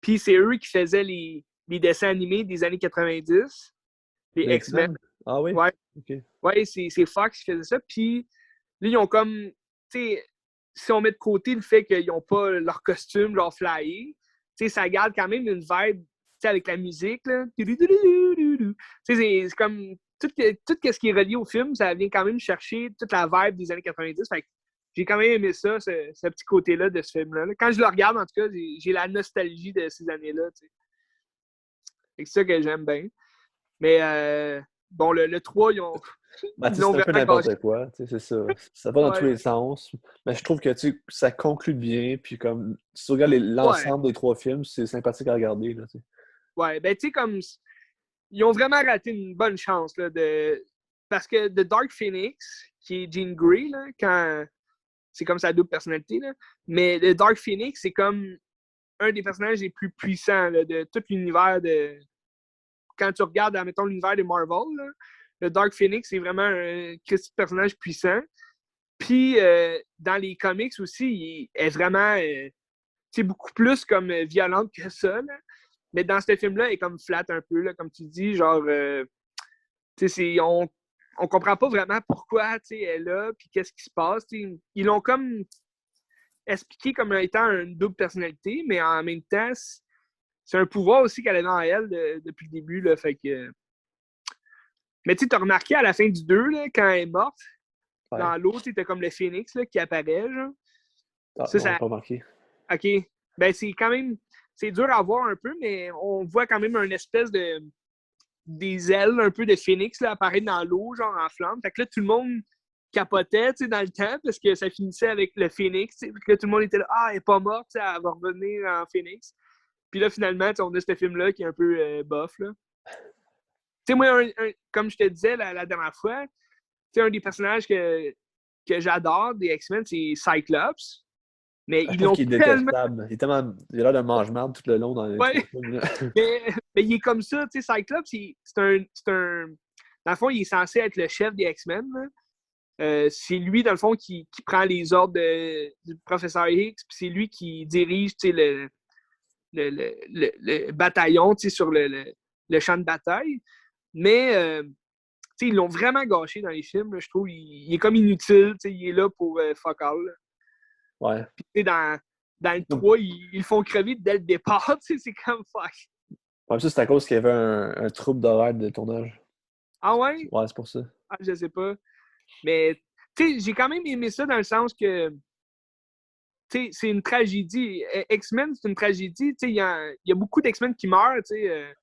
Puis c'est eux qui faisaient les dessins animés des années 90, les les X-Men. X-Men? Ah oui? Ouais, Ok. ouais, c'est Fox qui faisait ça. Puis là, ils ont comme, tu sais, si on met de côté le fait qu'ils n'ont pas leur costume, leur flyer, tu sais, ça garde quand même une vibe, tu sais, avec la musique, là. Tu sais, c'est comme, tout ce qui est relié au film, ça vient quand même chercher toute la vibe des années 90. Fait que j'ai quand même aimé ça, ce petit côté-là de ce film-là. Quand je le regarde, en tout cas, j'ai la nostalgie de ces années-là, tu sais. C'est ça que j'aime bien. Mais bon, le 3, Ben, tu ils sais, l'ont c'est un peu vraiment gâché. n'importe quoi, tu sais, c'est ça. Ça va dans tous Ouais. les sens. Mais je trouve que tu sais, ça conclut bien, puis comme si tu regardes Ouais. l'ensemble des 3 films, c'est sympathique à regarder, là, tu sais. Ouais. Ben, tu sais, comme. Ils ont vraiment raté une bonne chance, là, parce que The Dark Phoenix, qui est Jean Grey, là, quand. C'est comme sa double personnalité, là. Mais le Dark Phoenix, c'est comme un des personnages les plus puissants là, de tout l'univers de. Quand tu regardes, admettons, l'univers de Marvel, là, le Dark Phoenix, c'est vraiment un personnage puissant. Puis, dans les comics aussi, il est vraiment beaucoup plus comme violente que ça. Là. Mais dans ce film-là, elle est comme flat un peu, là, comme tu dis, genre, on comprend pas vraiment pourquoi elle est là, puis qu'est-ce qui se passe. T'sais. Ils l'ont comme expliqué comme étant une double personnalité, mais en même temps, c'est un pouvoir aussi qu'elle a dans elle depuis le début. Là, fait que... Mais tu as remarqué à la fin du 2, là, quand elle est morte, Ouais. dans l'eau, tu as comme le phénix là, qui apparaît. Genre. Ah, non, j'ai Ça, pas remarqué. OK. Ben, c'est quand même. C'est dur à voir un peu, mais on voit quand même une espèce de. Des ailes un peu de phénix là, apparaître dans l'eau, genre en flamme. Fait que là, tout le monde capotait dans le temps parce que ça finissait avec le phénix. Puis là, tout le monde était là, ah, elle est pas morte, elle va revenir en phénix. Puis là, finalement, on a ce film-là qui est un peu bof. Là. Tu sais, moi, comme je te disais la dernière fois, un des personnages que j'adore des X-Men, c'est Cyclops. Mais Ah, je ils trouve l'ont qu'il est tellement. détestable. Il a l'air d'un mange-marde tout le long dans les Ouais, 3 films, là. mais il est comme ça, tu sais, Cyclops, dans le fond, il est censé être le chef des X-Men. C'est lui, dans le fond, qui prend les ordres du professeur X, puis c'est lui qui dirige le bataillon sur le champ de bataille. Mais ils l'ont vraiment gâché dans les films. Là, je trouve il est comme inutile. Il est là pour fuck all. Là. Ouais. Puis, dans le 3, ils le font crever dès le départ. C'est comme fuck. Ouais, ça, c'est à cause qu'il y avait un trouble d'horaire de tournage. Ah ouais? Ouais, c'est pour ça. Ah, je sais pas. Mais, tu sais, j'ai quand même aimé ça dans le sens que, tu sais, c'est une tragédie. X-Men, c'est une tragédie. Tu sais, il y a beaucoup d'X-Men qui meurent, tu sais,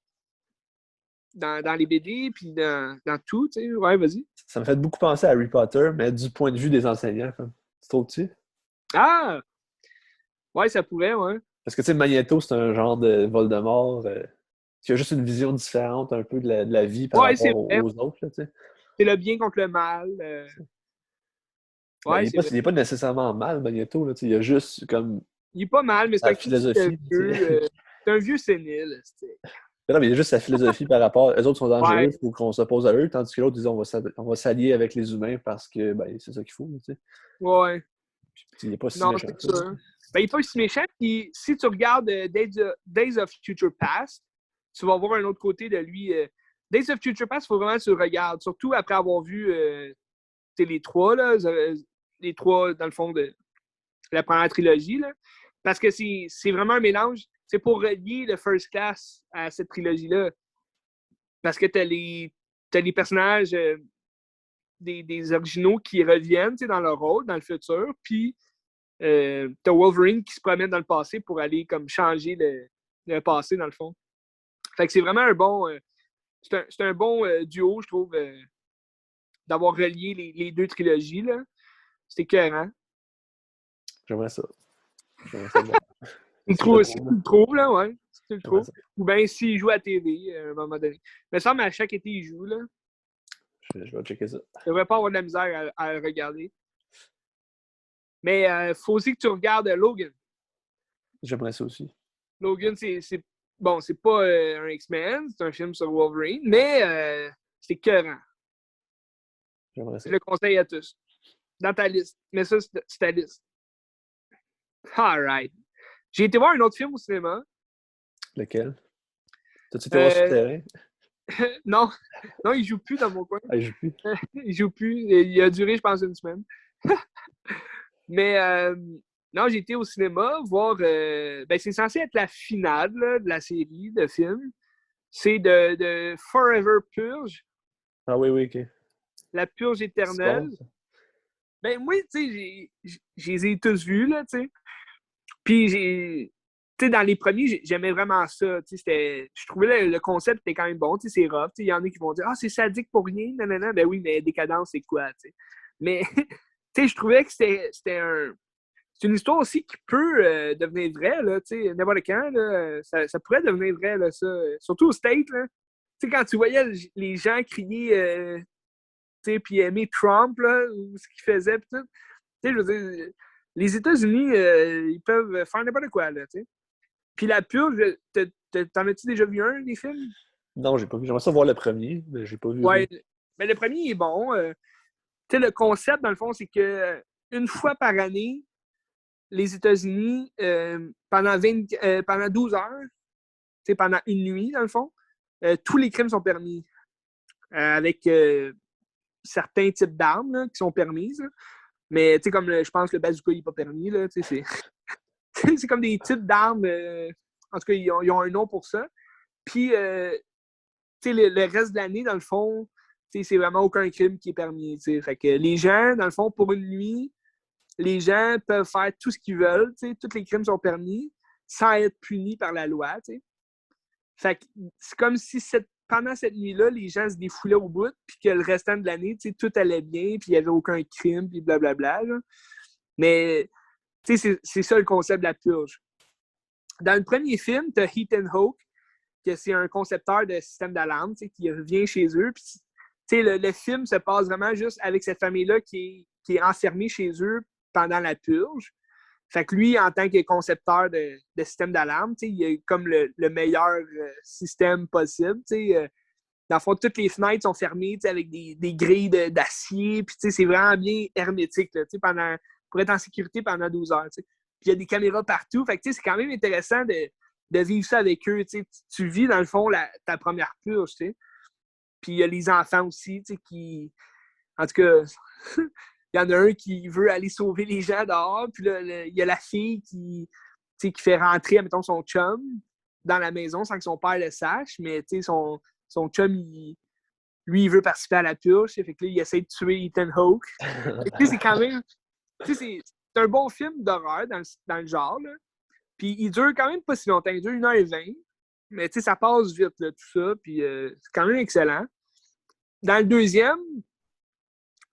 dans les BD, puis dans tout, tu sais. Ouais, vas-y. Ça me fait beaucoup penser à Harry Potter, mais du point de vue des enseignants, comme. Tu trouves-tu? Ah! Ouais, ça pourrait, ouais. Parce que, tu sais, Magneto, c'est un genre de Voldemort qui a juste une vision différente un peu de la vie par Ouais, rapport c'est vrai. aux autres, là, tu sais. C'est le bien contre le mal. Ben, Ouais, c'est vrai. il est pas nécessairement mal, Magneto, là, tu sais. Il a juste, comme, Il est pas mal, mais c'est sa un critique de philosophie, tu sais. vieux. C'est un vieux sénile. Non, mais il y a juste sa philosophie par rapport. Eux autres sont dangereux, Ouais, il faut qu'on s'oppose à eux, tandis que l'autre, disent on va s'allier avec les humains parce que ben, c'est ça qu'il faut. Tu sais. ouais. Il n'est pas si Non, méchant c'est que ça. ça. Ben, il est pas aussi méchant. Puis si tu regardes Days of Future Past, tu vas voir un autre côté de lui. Days of Future Past, il faut vraiment que tu le regardes. Surtout après avoir vu les trois, là, les trois, dans le fond, de la première trilogie. Là, parce que c'est vraiment un mélange. C'est pour relier le First Class à cette trilogie-là. Parce que t'as les personnages des originaux qui reviennent dans leur rôle, dans le futur. Puis t'as Wolverine qui se promène dans le passé pour aller comme changer le passé, dans le fond. Fait que c'est vraiment un bon. C'est un bon duo, je trouve, d'avoir relié les deux trilogies. Là. C'était écœurant. J'aimerais ça. J'aimerais ça voir. Tu le Si je le trouves, si trouve, tu le trouves, là, ouais. Si tu le j'aimerais trouves. ça. Ou bien s'il joue à la TV à un moment donné. Il me semble à chaque été, il joue, là. Je vais checker ça. Tu devrais pas avoir de la misère à le regarder. Mais il faut aussi que tu regardes Logan. J'aimerais ça aussi. Logan, bon, c'est pas un X-Men, c'est un film sur Wolverine, mais c'est écœurant. J'aimerais Je ça. le conseille à tous. Dans ta liste. Mets ça sur ta liste. All right. J'ai été voir un autre film au cinéma. Lequel? T'as-tu été voir Euh, Souterrain? non, non, il joue plus dans mon coin. Ah, il joue plus. Il joue plus. Il a duré, je pense, une semaine. Mais non, j'ai été au cinéma voir. Ben, c'est censé être la finale là, de la série de films. C'est de Forever Purge, Ah oui, oui, ok. la purge C'est bon, éternelle. ça. Ben, moi, tu sais, je les ai tous vus, là, tu sais. Puis, tu sais, dans les premiers, j'aimais vraiment ça. Tu sais, je trouvais le concept était quand même bon. Tu sais, c'est rough. Il y en a qui vont dire, ah, c'est sadique pour rien. Non, non, non. Ben oui, mais décadence, c'est quoi, tu sais. Mais, tu sais, je trouvais que c'est une histoire aussi qui peut devenir vraie, là, tu sais, n'importe quand, là, ça pourrait devenir vrai, là, ça. Surtout au State, là. Tu sais, quand tu voyais les gens crier, tu sais, puis aimer Trump, là, ou ce qu'il faisait, puis tout. Tu sais, je veux dire, les États-Unis, ils peuvent faire n'importe quoi, là, tu sais. Puis la purge, t'en as-tu déjà vu un, des films? Non, j'ai pas vu. J'aimerais ça voir le premier, mais j'ai pas vu les Ouais, autres. mais le premier, il est bon. Tu sais, le concept, dans le fond, c'est que une fois par année, les États-Unis, pendant 12 heures, pendant une nuit, dans le fond, tous les crimes sont permis. Avec certains types d'armes là, qui sont permises. Là. Mais comme je pense que le bazooka n'est pas permis. Là, c'est comme des types d'armes. En tout cas, ils ont un nom pour ça. Puis, le reste de l'année, dans le fond, c'est vraiment aucun crime qui est permis. Fait que les gens, dans le fond, pour une nuit, les gens peuvent faire tout ce qu'ils veulent. Tous les crimes sont permis sans être punis par la loi. T'sais. Fait que c'est comme si pendant cette nuit-là, les gens se défoulaient au bout, puis que le restant de l'année, tout allait bien, puis il n'y avait aucun crime, puis blablabla. Là. Mais c'est ça le concept de la purge. Dans le premier film, tu as Ethan Hawke, que c'est un concepteur de système d'alarme qui revient chez eux. Puis, le film se passe vraiment juste avec cette famille-là qui est enfermée chez eux pendant la purge. Fait que lui, en tant que concepteur de système d'alarme, il a comme le meilleur système possible. Dans le fond, toutes les fenêtres sont fermées avec des grilles d'acier. Puis c'est vraiment bien hermétique là, pour être en sécurité pendant 12 heures. Puis il y a des caméras partout. Fait que c'est quand même intéressant de vivre ça avec eux. Tu vis, dans le fond, ta première purge. Puis il y a les enfants aussi qui... En tout cas... Il y en a un qui veut aller sauver les gens dehors, puis là, il y a la fille qui fait rentrer, mettons, son chum dans la maison sans que son père le sache, mais son chum, lui, il veut participer à la purge. Fait que là, il essaie de tuer Ethan Hawke. C'est quand même... C'est un bon film d'horreur dans le genre. Là. Puis il dure quand même pas si longtemps. Il dure 1h20. Mais ça passe vite, là, tout ça. Puis c'est quand même excellent. Dans le deuxième,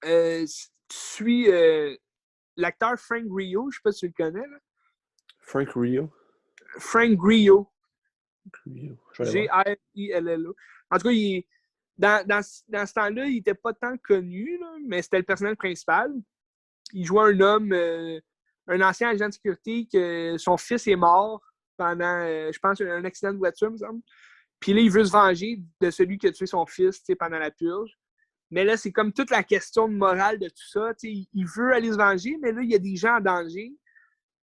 tu suis l'acteur Frank Grillo. Je sais pas si tu le connais. Là. Frank Rio. Frank Grillo. G-R-I-L-L-O. En tout cas, dans ce temps-là, il n'était pas tant connu, là, mais c'était le personnage principal. Il jouait un homme, un ancien agent de sécurité, que son fils est mort pendant, je pense, un accident de voiture, me semble. Puis là, il veut se venger de celui qui a tué son fils pendant la purge. Mais là, c'est comme toute la question de morale de tout ça. Il veut aller se venger, mais là, il y a des gens en danger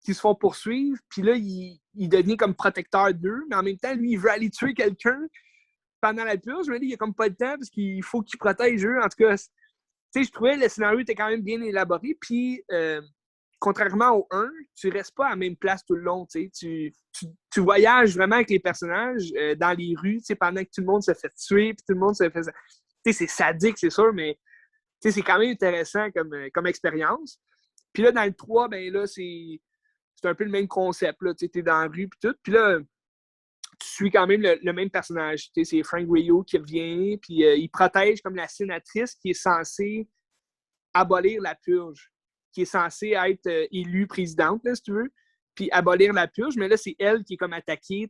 qui se font poursuivre. Puis là, il devient comme protecteur d'eux. Mais en même temps, lui, il veut aller tuer quelqu'un pendant la purge. Mais là, il n'a comme pas le temps parce qu'il faut qu'il protège eux. En tout cas, je trouvais que le scénario était quand même bien élaboré. Puis, contrairement au 1, tu restes pas à la même place tout le long. Tu voyages vraiment avec les personnages dans les rues pendant que tout le monde se fait tuer. Puis tout le monde se fait... c'est sadique, c'est sûr, mais c'est quand même intéressant comme expérience. Puis là, dans le 3, ben là, c'est un peu le même concept. Tu es dans la rue, puis tout. Puis là, tu suis quand même le même personnage. C'est Frank Grillo qui revient, puis il protège comme la sénatrice qui est censée abolir la purge, qui est censée être élue présidente, là, si tu veux, puis abolir la purge. Mais là, c'est elle qui est comme attaquée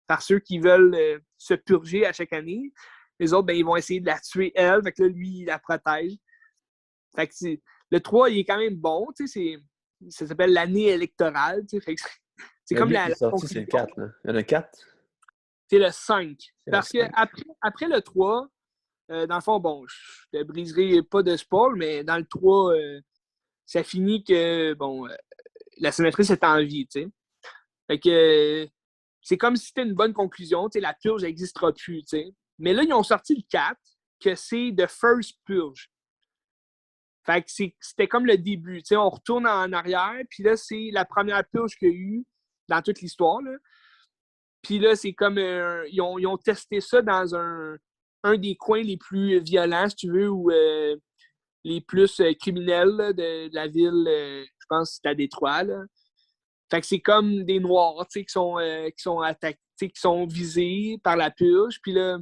par ceux qui veulent se purger à chaque année. Les autres, ben, ils vont essayer de la tuer, elle. Fait que là, lui, il la protège. Fait que le 3, il est quand même bon. Ça s'appelle l'année électorale. Fait que c'est comme la sortie, c'est le 4. Là. Il y en a 4? C'est le 5. Parce que après le 3, dans le fond, bon, je te briserai pas de spoil, mais dans le 3, ça finit que, bon, la sénatrice est en vie, tu sais. Fait que c'est comme si c'était une bonne conclusion, tu sais, la purge n'existera plus, tu sais. Mais là, ils ont sorti le 4, que c'est The First Purge. Fait que c'était comme le début, tu sais, on retourne en arrière, puis là, c'est la première purge qu'il y a eu dans toute l'histoire, là. Puis là, c'est comme, ils ont testé ça dans un des coins les plus violents, si tu veux, ou les plus criminels là, de la ville, je pense que c'est à Détroit, là. Fait que c'est comme des Noirs, tu sais, qui sont attaqués, qui sont visés par la purge. Puis là,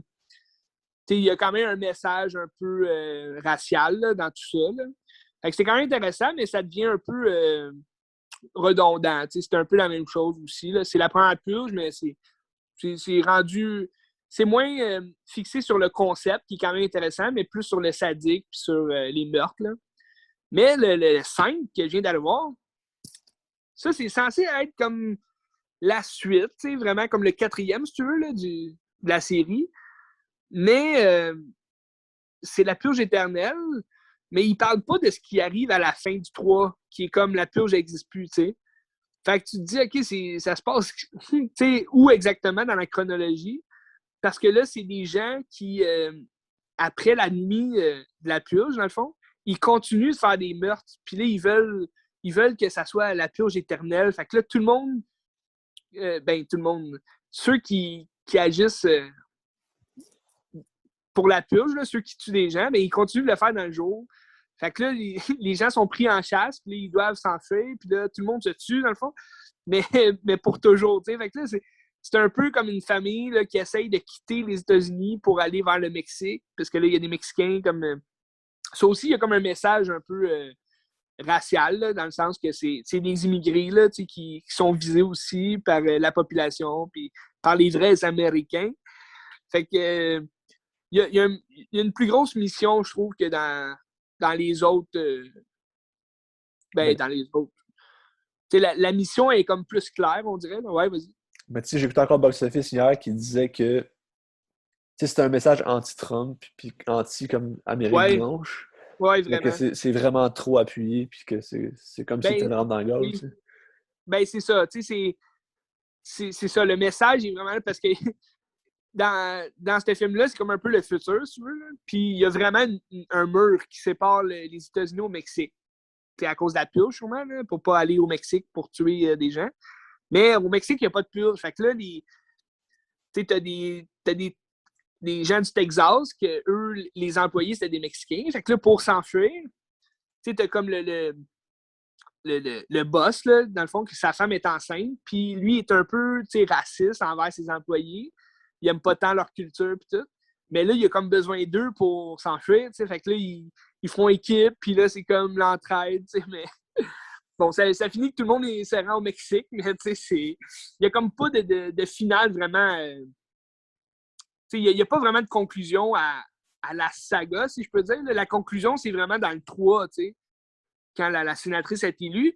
il y a quand même un message un peu racial là, dans tout ça. Là. Fait que c'est quand même intéressant, mais ça devient un peu redondant. C'est un peu la même chose aussi. Là. C'est la première purge, mais c'est rendu... C'est moins fixé sur le concept, qui est quand même intéressant, mais plus sur le sadique et sur les meurtres. Là. Mais le 5 que je viens d'aller voir, ça, c'est censé être comme la suite, vraiment comme le 4e, si tu veux, là, de la série. Mais c'est la purge éternelle, mais il parle pas de ce qui arrive à la fin du 3, qui est comme la purge n'existe plus, tu sais. Fait que tu te dis, OK, ça se passe où exactement dans la chronologie? Parce que là, c'est des gens qui, après la nuit de la purge, dans le fond, ils continuent de faire des meurtres. Puis là, ils veulent que ça soit la purge éternelle. Fait que là, tout le monde, ceux qui agissent pour la purge, là, ceux qui tuent des gens, ben, ils continuent de le faire dans le jour. Fait que là, les gens sont pris en chasse, puis là, ils doivent s'enfuir, puis là, tout le monde se tue, dans le fond, mais pour toujours, tu sais. Fait que là, c'est un peu comme une famille là, qui essaye de quitter les États-Unis pour aller vers le Mexique, parce que là, il y a des Mexicains comme... ça aussi, il y a comme un message un peu racial, là, dans le sens que c'est des immigrés là, qui sont visés aussi par la population, puis par les vrais Américains. Fait que... il y a une plus grosse mission, je trouve, que dans les autres. Dans les autres. La mission est comme plus claire, on dirait. Ouais, vas-y. Mais tu sais, j'ai écouté encore Box Office hier qui disait que c'était un message anti-Trump puis anti comme Amérique blanche. Ouais, Mais vraiment. que c'est vraiment trop appuyé puis que c'est comme si c'était vraiment dans la gueule. Tu sais. Ben, c'est ça. Tu sais, c'est ça. Le message est vraiment parce que dans ce film-là, c'est comme un peu le futur, si tu veux. Là. Puis il y a vraiment un mur qui sépare les États-Unis au Mexique. C'est à cause de la purge, sûrement, là, pour pas aller au Mexique pour tuer des gens. Mais au Mexique, il n'y a pas de purge. Fait que là, tu as des des gens du Texas, que eux, les employés, c'était des Mexicains. Fait que là, pour s'enfuir, tu sais, t'as comme le boss, là, dans le fond, que sa femme est enceinte, puis lui est un peu, tu sais, raciste envers ses employés. Il aime pas tant leur culture, puis tout. Mais là, il a comme besoin d'eux pour s'enfuir, tu sais. Fait que là, ils font équipe, puis là, c'est comme l'entraide, tu sais, mais... Bon, ça finit que tout le monde se rend au Mexique, mais tu sais, il n'y a comme pas de finale vraiment... il n'y a pas vraiment de conclusion à la saga, si je peux dire. La conclusion, c'est vraiment dans le 3, tu sais, quand la sénatrice est élue.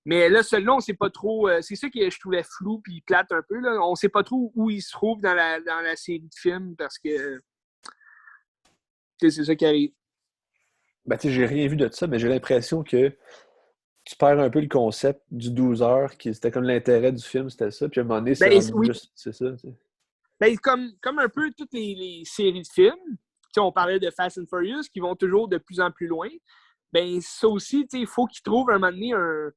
Mais là, celui-là, on ne sait pas trop. C'est ça que je trouvais flou puis plate un peu. Là. On ne sait pas trop où il se trouve dans la série de films parce que c'est ça qui arrive. Ben, tu sais, j'ai rien vu de ça, mais j'ai l'impression que tu perds un peu le concept du 12 heures, qui c'était comme l'intérêt du film, c'était ça. Puis à un moment donné, c'est Oui. juste, c'est ça. Tu sais. Ben, comme un peu toutes les séries de films, on parlait de Fast and Furious, qui vont toujours de plus en plus loin. Ben, ça aussi, il faut qu'ils trouvent un moment donné un.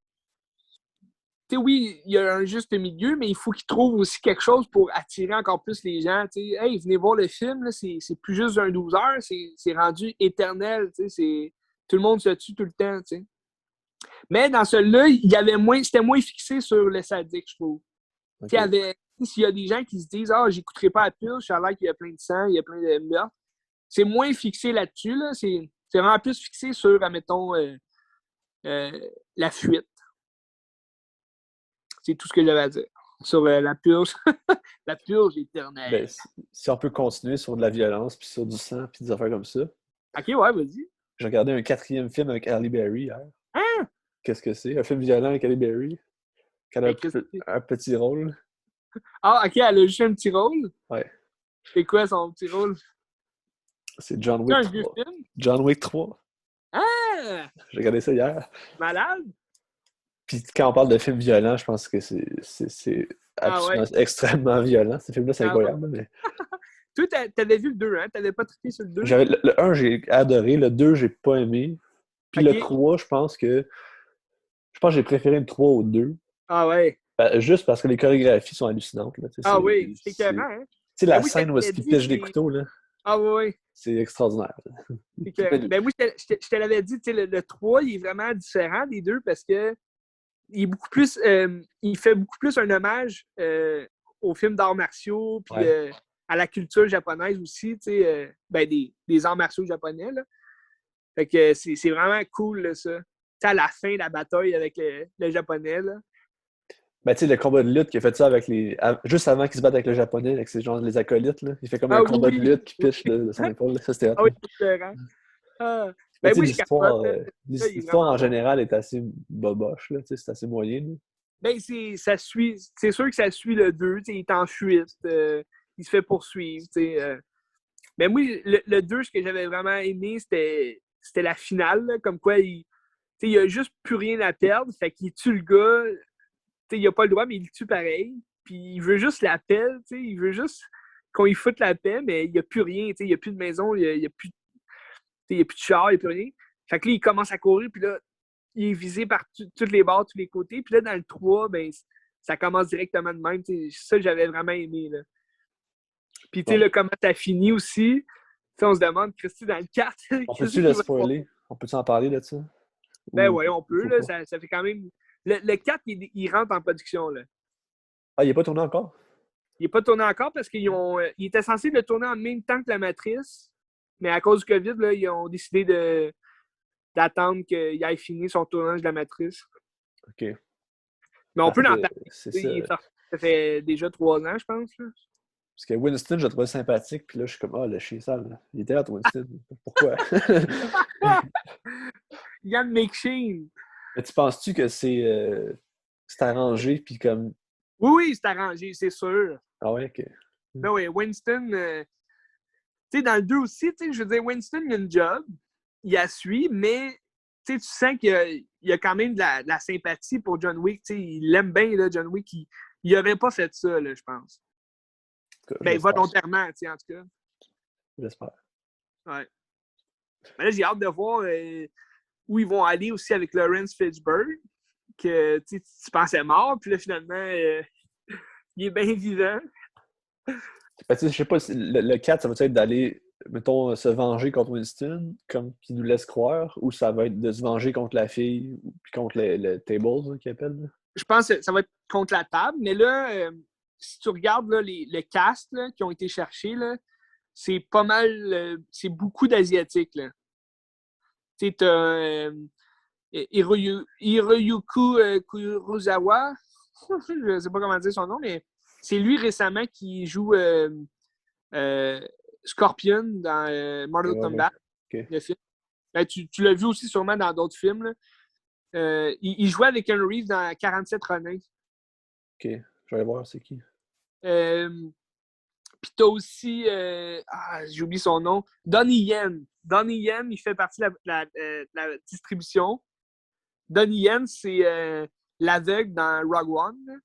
Oui, il y a un juste milieu, mais il faut qu'ils trouvent aussi quelque chose pour attirer encore plus les gens. Hey, venez voir le film, là, c'est plus juste un 12 heures, c'est rendu éternel. Tout le monde se tue tout le temps. T'sais. Mais dans celui-là, c'était moins fixé sur le sadique, je trouve. Okay. S'il y a des gens qui se disent j'écouterai pas la purge, ça a l'air qu'il y a plein de sang, il y a plein de meurtres. C'est moins fixé là-dessus. Là. C'est vraiment plus fixé sur, admettons, la fuite. C'est tout ce que j'avais à dire. Sur la purge. La purge éternelle. Ben, si on peut continuer sur de la violence, puis sur du sang, puis des affaires comme ça. OK, ouais, vas-y. J'ai regardé un 4e film avec Halle Berry hier. Hein? Qu'est-ce que c'est? Un film violent avec Halle Berry. Qui a un petit rôle. Ah, OK, elle a juste un petit rôle? Ouais. C'est quoi son petit rôle? C'est John Wick 3. Film? John Wick 3. Ah! J'ai regardé ça hier. Malade? Puis quand on parle de films violents, je pense que c'est absolument extrêmement violent. Ce film-là, c'est incroyable. Mais... Toi, t'avais vu le 2, hein? T'avais pas trippé sur le 2? Le 1, j'ai adoré. Le 2, j'ai pas aimé. Puis le 3, je pense que j'ai préféré le 3 au 2. Ah ouais? Ben, juste parce que les chorégraphies sont hallucinantes. Là, oui, c'est écœurant, hein? Tu sais, la scène où il pêche des couteaux, là. Ah oui. C'est extraordinaire. Ben moi, je te l'avais dit, le 3, il est vraiment différent des deux parce que il est beaucoup plus. Il fait beaucoup plus un hommage aux films d'arts martiaux puis à la culture japonaise aussi, des arts martiaux japonais. Là. Fait que c'est vraiment cool, là, ça. T'sais, à la fin, la bataille avec le japonais, là. Ben, tu sais, le combat de lutte qui a fait ça avec juste avant qu'il se batte avec le japonais, avec ces gens, les acolytes, là. Il fait comme un combat de lutte qui pitch de son épaule. Ça, c'était oui, c'est différent. Ben, oui, l'histoire en général est assez boboche, là. C'est assez moyen. Là. Ben, c'est sûr que ça suit le 2. Il est en fuite. Il se fait poursuivre. Mais moi, le 2, ce que j'avais vraiment aimé, c'était la finale. Là, comme quoi, il a juste plus rien à perdre. Fait qu'il tue le gars. Il n'a pas le droit, mais il le tue pareil. Puis il veut juste la paix. Il veut juste qu'on y foute la paix, mais il n'y a plus rien. Il n'y a plus de maison, il n'y a plus de char, il n'y a plus rien. Fait que là, il commence à courir, puis là, il est visé par tous les bords, tous les côtés. Puis là, dans le 3, ben, ça commence directement de même. Ça, j'avais vraiment aimé. Là. Puis, tu sais, là, comment ça finit aussi. On se demande, Christy, dans le 4... On peut-tu le spoiler? On peut-tu en parler de ça? Ben oui, on peut. Là, ça fait quand même... Le 4, il rentre en production. Là. Ah, il n'est pas tourné encore? Il n'est pas tourné encore parce qu'il était censé le tourner en même temps que La Matrice. Mais à cause du COVID, là, ils ont décidé d'attendre qu'il ait fini son tournage de La Matrice. OK. Mais on peut en parler. Ça fait déjà 3 ans, je pense. Là. Parce que Winston, je le trouvais sympathique, puis là, je suis comme, le chien sale. Il était là, Winston. Pourquoi? Ian McShane. Mais tu penses-tu que c'est arrangé, puis comme... Oui, c'est arrangé, c'est sûr. Ah ouais, OK. Ben oui, Winston... tu sais, dans le 2 aussi, je veux dire, Winston, il a une job, il la suit, mais tu sens qu'il y a quand même de la sympathie pour John Wick. Il l'aime bien, là, John Wick. Il n'aurait pas fait ça, là, je pense. Ben, volontairement, en tout cas. J'espère. Ouais. Mais là, j'ai hâte de voir où ils vont aller aussi avec Lawrence Fishburne, que tu pensais mort, puis là, finalement, il est bien vivant. Ben, tu sais, je sais pas, le 4, ça va être d'aller, mettons, se venger contre Winston, comme qu'il nous laisse croire, ou ça va être de se venger contre la fille, puis contre le Tables, là, qu'il appelle. Là. Je pense que ça va être contre la table, mais là, si tu regardes là, le cast là, qui ont été cherchés, là, c'est pas mal, c'est beaucoup d'Asiatiques. Là. Tu sais, t'as Hiroyuku Kurosawa, je sais pas comment dire son nom, mais c'est lui récemment qui joue Scorpion dans Mortal Kombat, Okay. le film. Ben, tu l'as vu aussi sûrement dans d'autres films. Là. Il jouait avec Keanu Reeves dans 47 Ronin. Ok, je vais aller voir c'est qui. Puis t'as aussi, j'ai oublié son nom, Donnie Yen. Donnie Yen, il fait partie de la distribution. Donnie Yen, c'est l'aveugle dans Rogue One.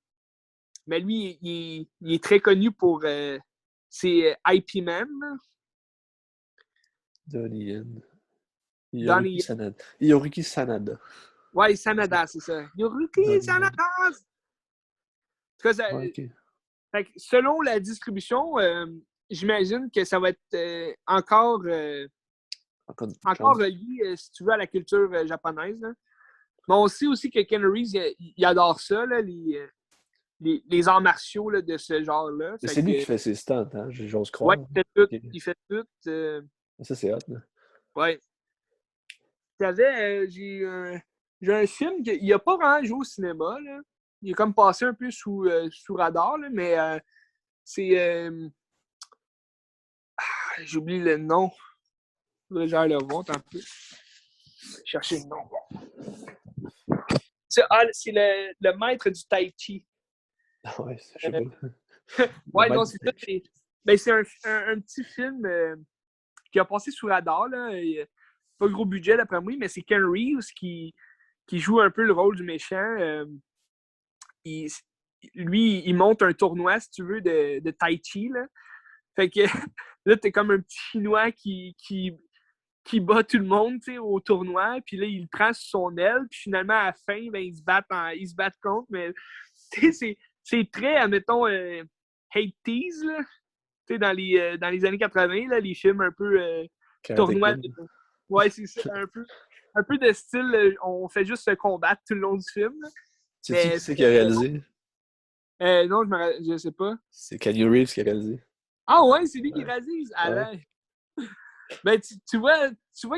Mais lui, il est très connu pour ses IP Men. Donnie Yen. Donnie Yen. Yoriki Sanada. Ouais, Sanada, c'est ça. Yoriki Sanada! En tout cas, Ouais, okay. Fait que selon la distribution, j'imagine que ça va être encore relié, si tu veux, à la culture japonaise. Là. Mais on sait aussi que Ken Reeves, il adore ça, là, les arts martiaux là, de ce genre-là. C'est lui qui fait ses stunts, hein? J'ose Ouais, croire. il fait tout. Okay. Il fait tout. Ça, c'est hot, là. Ouais. J'ai un film qu'il n'a pas vraiment joué au cinéma. Là. Il est comme passé un peu sous radar, là, mais c'est... j'ai oublié le nom. J'allais le voir un peu. Chercher le nom. C'est le maître du Tai Chi. Ouais, je sais pas. Ouais, non, c'est ça. C'est un petit film qui a passé sous radar. Là. Pas gros budget d'après moi, mais c'est Ken Reeves qui joue un peu le rôle du méchant. Lui, il monte un tournoi, si tu veux, de Tai Chi. Là. Fait que là, t'es comme un petit Chinois qui bat tout le monde au tournoi, puis là, il le prend sur son aile, puis finalement, à la fin, ben, ils se battent contre, mais c'est très, admettons, hate tease, là. Dans les années 80, là, les films un peu tournois. Ouais, c'est ça, un peu de style, on fait juste se combattre tout le long du film. C'est qui c'est qui a réalisé? Non, je sais pas. C'est Keanu Reeves qui a réalisé. Ah ouais, c'est lui qui réalise. Ouais. Ben, tu vois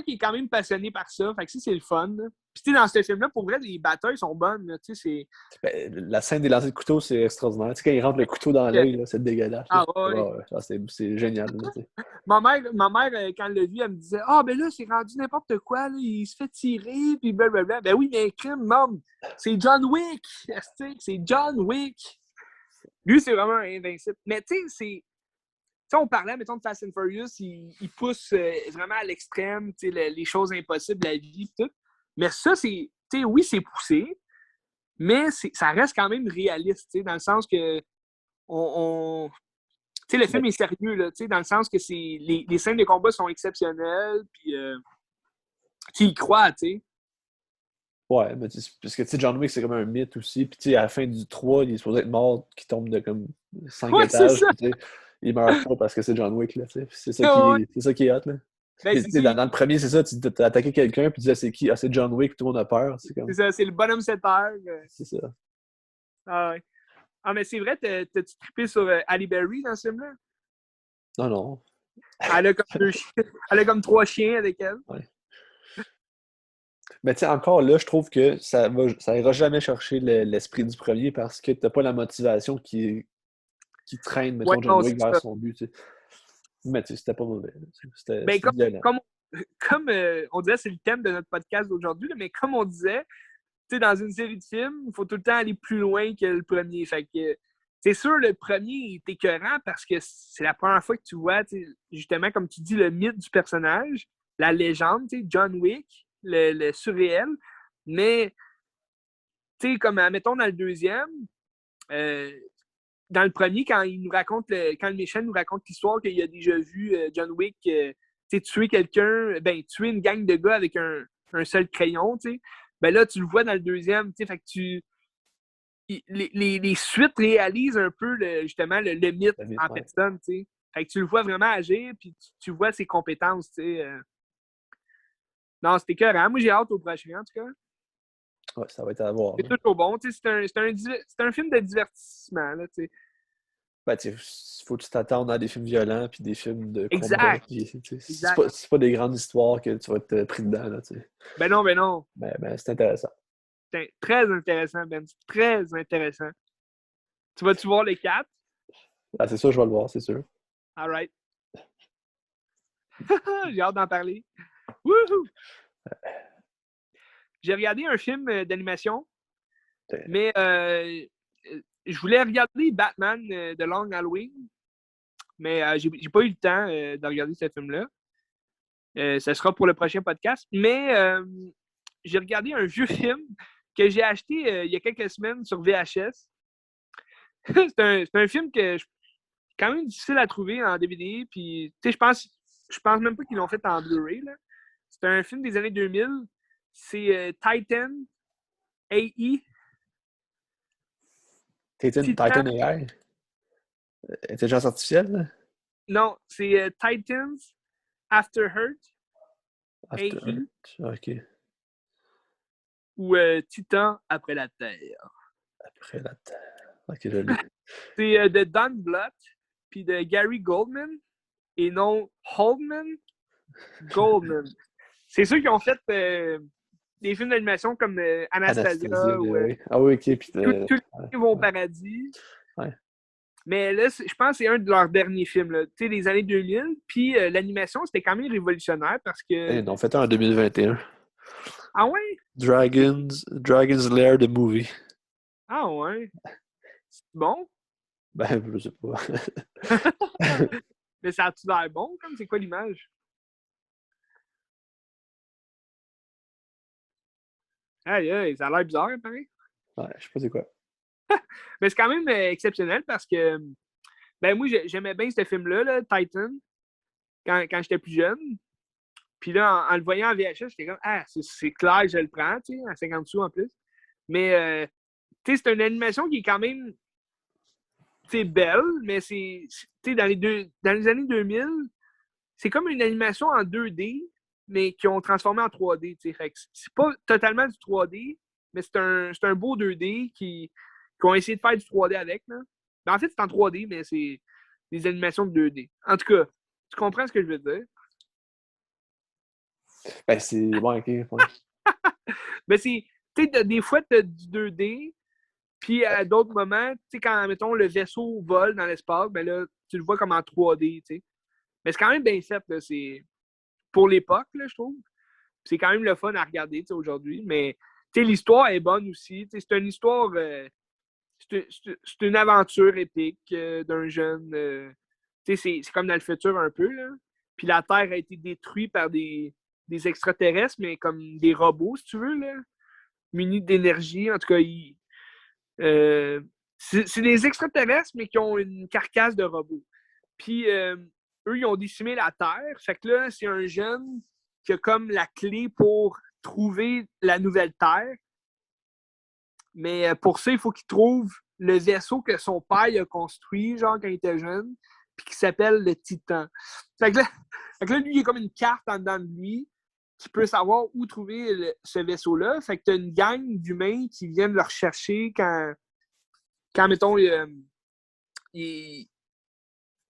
qu'il est quand même passionné par ça. Fait que ça, c'est le fun. Là. Puis tu sais, dans ce film-là, pour vrai, les batailles sont bonnes. Là, la scène des lancers de couteau, c'est extraordinaire. Tu sais, quand il rentre le couteau dans l'œil, c'est dégueulasse. Ah ouais. C'est génial. Là, ma mère, quand elle l'a vu, elle me disait « Ah, ben là, c'est rendu n'importe quoi. Là, il se fait tirer, puis blablabla. » Ben oui, mais crime, non. C'est John Wick. C'est John Wick. Lui, c'est vraiment invincible. Mais tu sais, on parlait, mettons, de Fast and Furious, il pousse vraiment à l'extrême, les choses impossibles de la vie, tout. Mais ça, oui, c'est poussé, mais ça reste quand même réaliste, dans le sens que le film est sérieux, là, dans le sens que les scènes de combat sont exceptionnelles, puis tu y crois, tu sais. Ouais, mais parce que John Wick, c'est comme un mythe aussi. Puis à la fin du 3, il est supposé être mort, qui tombe de comme 5 étages. Puis, il meurt pas parce que c'est John Wick. Là, c'est ça qui est hot. Là. Ben, dans le premier, c'est ça, tu as attaqué quelqu'un, puis tu disais c'est qui? Ah, c'est John Wick, puis tout le monde a peur. C'est ça, c'est le bonhomme 7 heures. C'est ça. Ah ouais. Ah, mais c'est vrai, t'as-tu trippé sur Halle Berry dans ce film-là? Non. Elle a comme 3 chiens avec elle. Ouais. Mais tu sais, encore là, je trouve que ça ira jamais chercher l'esprit du premier parce que t'as pas la motivation qui traîne, mettons, John Wick vers son but. Tu sais. Mais tu sais, c'était pas mauvais. C'était violent. Comme on disait, c'est le thème de notre podcast d'aujourd'hui, mais comme on disait, dans une série de films, il faut tout le temps aller plus loin que le premier. Fait que c'est sûr, le premier est écœurant parce que c'est la première fois que tu vois, justement, comme tu dis, le mythe du personnage, la légende, John Wick, le surréel. Mais, comme, admettons, dans le deuxième, dans le premier, quand le méchant nous raconte l'histoire qu'il a déjà vu John Wick tuer quelqu'un, tuer une gang de gars avec un seul crayon, ben là, tu le vois dans le deuxième, fait que les suites réalisent un peu justement le mythe en Ouais. personne, tu sais. Fait que tu le vois vraiment agir, puis tu vois ses compétences, tu sais. Non, c'était écœurant. Moi, j'ai hâte au prochain, en tout cas. Ouais, ça va être à voir. C'est toujours bon, tu sais. C'est un film de divertissement, là, tu sais. Ben, tu sais, faut que tu t'attendes à des films violents puis des films de combat. Exact, Puis, tu sais, exact. c'est pas des grandes histoires que tu vas être pris dedans, là, tu sais. Ben non, ben non. Ben, c'est intéressant. C'est très intéressant, Ben. C'est très intéressant. Tu vas-tu voir les quatre? Ah, c'est sûr, je vais le voir, c'est sûr. All right. J'ai hâte d'en parler. Wouhou! J'ai regardé un film d'animation, mais je voulais regarder Batman de Long Halloween, mais j'ai pas eu le temps de regarder ce film-là. Ça sera pour le prochain podcast. Mais j'ai regardé un vieux film que j'ai acheté il y a quelques semaines sur VHS. C'est un film que quand même difficile à trouver en DVD. Puis, je pense même pas qu'ils l'ont fait en Blu-ray. C'est un film des années 2000. C'est Titan AI. Titan AI? Intelligence artificielle, là? Non, c'est Titans After Earth. After AI. Earth. OK. Ou Titan après la Terre. Après la Terre. OK, je l'ai. C'est de Don Bluth puis de Gary Goldman et non Holdman Goldman. C'est ceux qui ont fait des films d'animation comme Anastasia Anastasia, ou oui. Ah oui, OK. Puis, Tous les vont au ouais. paradis. Ouais. Mais là, je pense que c'est un de leurs derniers films, tu sais, des années 2000. Puis l'animation, c'était quand même révolutionnaire parce que. Ils ont fait un en 2021. Ah ouais? Dragon's Lair, the movie. Ah ouais? Bon? Ben, je sais pas. Mais ça a-tu l'air bon, comme? C'est quoi l'image? Aïe, aïe, ça a l'air bizarre, pareil. Ouais, je sais pas c'est quoi. Mais c'est quand même exceptionnel parce que, ben moi, j'aimais bien ce film-là, là, Titan, quand j'étais plus jeune. Puis là, en le voyant en VHS, j'étais comme, ah, c'est clair, je le prends, tu sais, à 50 sous en plus. Mais, tu sais, c'est une animation qui est quand même, tu sais, belle, mais tu sais, dans les années 2000, c'est comme une animation en 2D, mais qui ont transformé en 3D, tu sais. Fait que c'est pas totalement du 3D, mais c'est un beau 2D qui ont essayé de faire du 3D avec, là. Ben, en fait, c'est en 3D, mais c'est des animations de 2D. En tout cas, tu comprends ce que je veux dire? Ben, c'est. Bon, OK. Ouais. Ben, tu sais, des fois, tu as du 2D, puis à d'autres moments, tu sais, quand, mettons, le vaisseau vole dans l'espace, ben là, tu le vois comme en 3D, tu sais. Mais c'est quand même bien fait, là. C'est pour l'époque, là, je trouve. C'est quand même le fun à regarder, tu sais, aujourd'hui. Mais, tu sais, l'histoire est bonne aussi. Tu sais, c'est une histoire... c'est une aventure épique d'un jeune... tu sais, c'est comme dans le futur un peu, là. Puis la Terre a été détruite par des extraterrestres, mais comme des robots, si tu veux, là. Munis d'énergie. En tout cas, c'est des extraterrestres, mais qui ont une carcasse de robots. Puis eux, ils ont décimé la Terre. Fait que là, c'est un jeune qui a comme la clé pour trouver la nouvelle Terre. Mais pour ça, il faut qu'il trouve le vaisseau que son père a construit, genre, quand il était jeune, puis qui s'appelle le Titan. Fait que là, lui, il y a comme une carte en dedans de lui qui peut savoir où trouver ce vaisseau-là. Fait que t'as une gang d'humains qui viennent le rechercher quand mettons,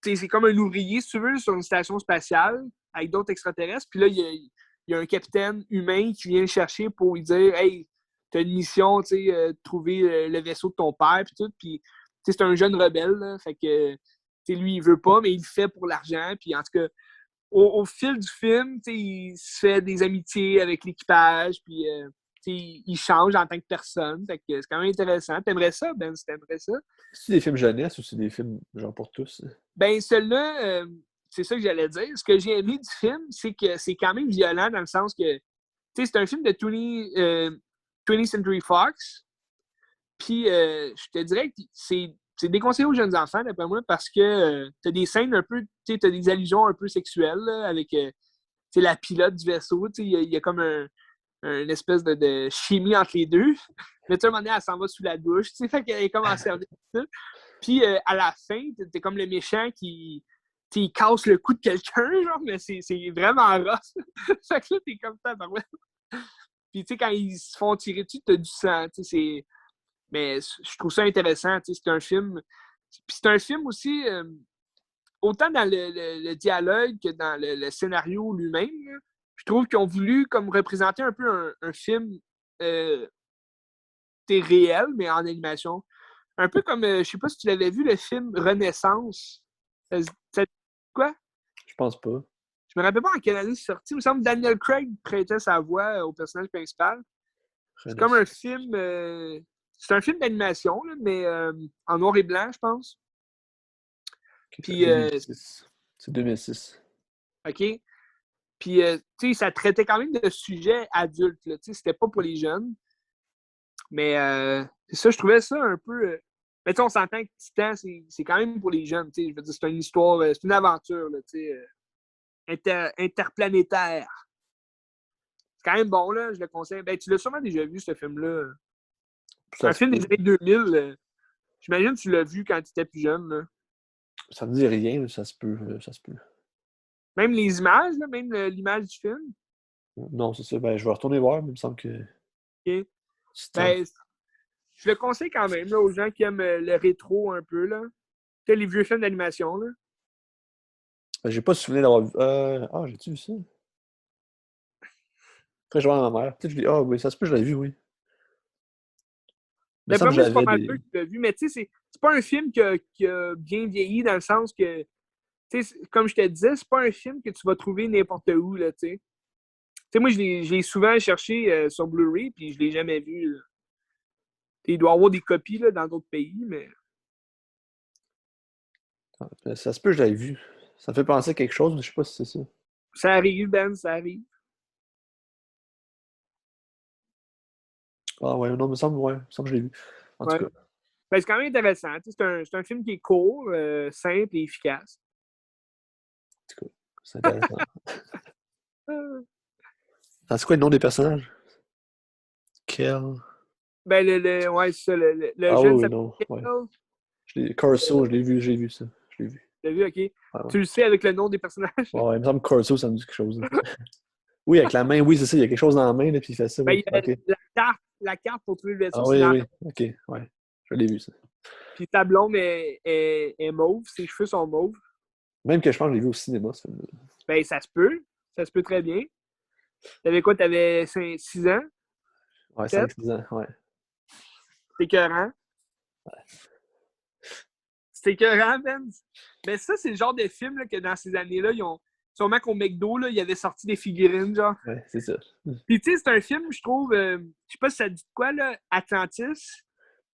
c'est comme un ouvrier, si tu veux, sur une station spatiale avec d'autres extraterrestres. Puis là, il y a un capitaine humain qui vient le chercher pour lui dire « Hey, t'as une mission, de trouver le vaisseau de ton père. » Puis tout. Puis, c'est un jeune rebelle. Là, fait que, lui, il veut pas, mais il le fait pour l'argent. Puis, en tout cas, au fil du film, il se fait des amitiés avec l'équipage. Puis, il change en tant que personne. Fait que c'est quand même intéressant. T'aimerais ça, Ben, si t'aimerais ça? C'est des films jeunesse ou c'est des films genre pour tous? Ben, celui-là, c'est ça que j'allais dire. Ce que j'ai aimé du film, c'est que c'est quand même violent dans le sens que, tu sais, c'est un film de 20th Century Fox. Puis, je te dirais que c'est déconseillé aux jeunes enfants, d'après moi, parce que t'as des scènes un peu, tu sais, t'as des allusions un peu sexuelles, là, avec, tu sais, la pilote du vaisseau. Tu sais, il y a comme une espèce de chimie entre les deux. Mais tu sais, à un moment donné, elle s'en va sous la douche, tu sais, fait qu'elle est comme en service. Puis à la fin, t'es comme le méchant qui il casse le cou de quelqu'un, genre, mais c'est vraiment rough. Fait que là, t'es comme ça, ben ouais. Puis tu sais, quand ils se font tirer dessus, t'as du sang, tu sais, c'est... Mais je trouve ça intéressant, tu sais, c'est un film... Puis c'est un film aussi, autant dans le dialogue que dans le scénario lui-même, là, je trouve qu'ils ont voulu comme représenter un peu un film réel, mais en animation. Un peu comme, je sais pas si tu l'avais vu, le film Renaissance. Quoi? Je pense pas. Je me rappelle pas en quelle année c'est sorti. Il me semble que Daniel Craig prêtait sa voix au personnage principal. C'est comme un film... c'est un film d'animation, là, mais en noir et blanc, je pense. Okay, Puis, c'est 2006. OK? Puis, tu sais, ça traitait quand même de sujets adultes, tu sais, c'était pas pour les jeunes. Mais c'est ça, je trouvais ça un peu... mais tu sais, on s'entend que Titan, c'est quand même pour les jeunes, tu sais. Je veux dire, c'est une histoire, c'est une aventure, là, tu sais, interplanétaire. C'est quand même bon, là, je le conseille. Ben, tu l'as sûrement déjà vu, ce film-là. C'est un film des années 2000. J'imagine que tu l'as vu quand tu étais plus jeune, là. Ça me dit rien, mais ça se peut. Ça se peut. Même les images, là, même l'image du film. Non, c'est ça. Ben, je vais retourner voir, mais il me semble que... OK. Ben, je le conseille quand même là, aux gens qui aiment le rétro un peu, là. Tu sais, les vieux films d'animation, là. Ben, j'ai pas souvenir d'avoir vu... Ah, j'ai-tu vu ça? Après, je vois à ma mère. Peut-être que je l'ai... Ah oui, ça se peut, je l'ai vu, oui. Il me semble D'après que moi, c'est pas j'avais mal des... sûr que tu l'as vu, mais tu sais, c'est pas un film qui a bien vieilli dans le sens que, tu sais, comme je te disais, c'est pas un film que tu vas trouver n'importe où, là, tu sais. Tu sais, moi, je l'ai souvent cherché sur Blu-ray, puis je l'ai jamais vu, là. Il doit y avoir des copies, là, dans d'autres pays, mais... Ça se peut, je l'avais vu. Ça me fait penser à quelque chose, mais je sais pas si c'est ça. Ça arrive, Ben, ça arrive. Ah ouais, non, il me semble que je l'ai vu. En tout Ouais. cas, Ben, c'est quand même intéressant. C'est un film qui est court, simple et efficace. c'est intéressant. Ah, c'est quoi le nom des personnages? Kel... Ben, ouais, c'est ça. Le Ah oui, jeune oui, s'appelle non. Ouais. Kel. Corso, j'ai vu ça. Je l'ai vu. T'as vu, OK. Ouais, ouais. Tu le sais avec le nom des personnages? Ouais, il me semble que Corso, ça me dit quelque chose. Oui, avec la main, oui, c'est ça. Il y a quelque chose dans la main, là, puis il fait ça, Ben, oui. il y a OK. la carte pour trouver le vaisseau, Ah c'est oui, dans... oui. OK, ouais. Je l'ai vu, ça. Puis ta blonde est mauve, ses cheveux sont mauves. Même que je pense que je l'ai vu au cinéma, ce film-là. Ben, ça se peut. Ça se peut très bien. T'avais quoi? T'avais 6 ans? Ouais, 7? 5-6 ans, ouais. C'était écœurant. C'était écœurant, Ben. Mais ça, c'est le genre de film là, que dans ces années-là, ils ont... Sûrement qu'au McDo, là, il y avait sorti des figurines, genre. Ouais, c'est ça. Puis tu sais, c'est un film, je trouve... je sais pas si ça dit de quoi, là? Atlantis.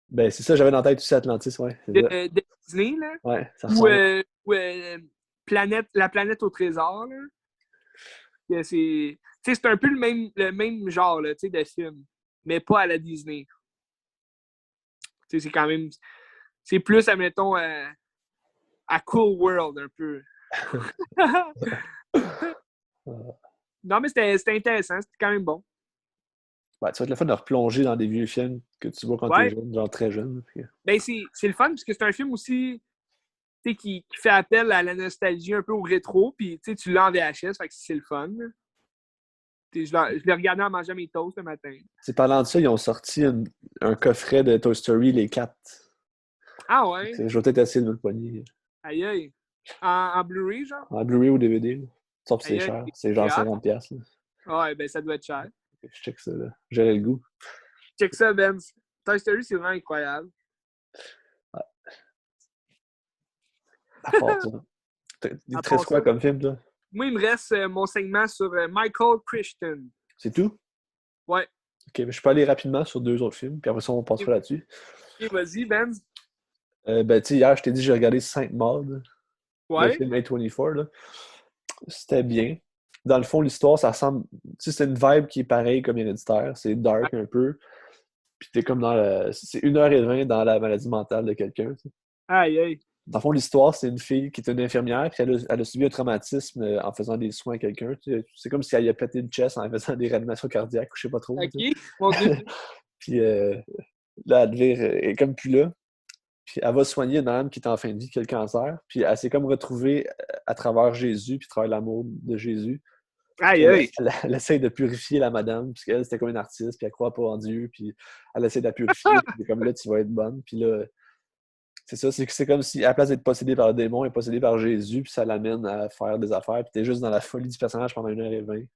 Ben, c'est ça, j'avais dans la tête aussi Atlantis, ouais. C'est ça. De Disney, là. Ouais, ça Ou, ressemble. La planète au trésor, là. C'est un peu le même genre là, de film, mais pas à la Disney. C'est quand même. C'est plus, admettons, à Cool World un peu. Non, mais c'était intéressant, c'était quand même bon. Ouais, ça va être le fun de replonger dans des vieux films que tu vois quand t'es Ouais, jeune, genre très jeune. Puis... ben c'est le fun parce que c'est un film aussi qui fait appel à la nostalgie, un peu au rétro, puis tu l'as en VHS, fait que c'est le fun. Je l'ai regardé en mangeant mes toasts le matin. C'est parlant de ça, ils ont sorti un coffret de Toy Story, les 4. Ah ouais? Je vais peut-être essayer de me le pogner. Aïe aïe. En Blu-ray, genre? En Blu-ray ou DVD. Là. Sauf que c'est Aïe aïe, cher. C'est genre 50$. Là. ouais, ben ça doit être cher. Je check ça, là. J'aurais le goût. Check ça, Ben. Toy Story, c'est vraiment incroyable. Ouais. À part ça. Il te reste quoi comme film, toi? Moi, il me reste mon segment sur Michael Crichton. C'est tout? Ouais. Ok, mais je peux aller rapidement sur 2 autres films, puis après ça, on passera là-dessus. Ok, vas-y, Ben. Ben, tu sais, hier, je t'ai dit, j'ai regardé Sainte Maud, le Ouais. film A24, là. C'était bien. Dans le fond, l'histoire, ça ressemble. Tu sais, c'est une vibe qui est pareille comme Héréditaire. C'est dark un peu. Puis t'es comme dans le. C'est 1h20 dans la maladie mentale de quelqu'un. Tu sais. Aïe, aïe. Dans le fond, l'histoire, c'est une fille qui est une infirmière, puis elle a subi un traumatisme en faisant des soins à quelqu'un. C'est comme si elle y a pété une chest en faisant des réanimations cardiaques, ou je sais pas trop. OK, mon Dieu. Puis là, elle est comme plus là. Puis elle va soigner une âme qui est en fin de vie, qui a le cancer. Puis elle s'est comme retrouvée à travers Jésus, puis à travers l'amour de Jésus. Puis Aïe, aïe. elle essaie de purifier la madame, puisqu'elle, c'était comme une artiste, puis elle croit pas en Dieu, puis elle essaie de la purifier, puis comme là, tu vas être bonne. Puis là, c'est ça, c'est comme si, à la place d'être possédée par le démon, elle est possédée par Jésus, puis ça l'amène à faire des affaires, puis t'es juste dans la folie du personnage pendant 1h20.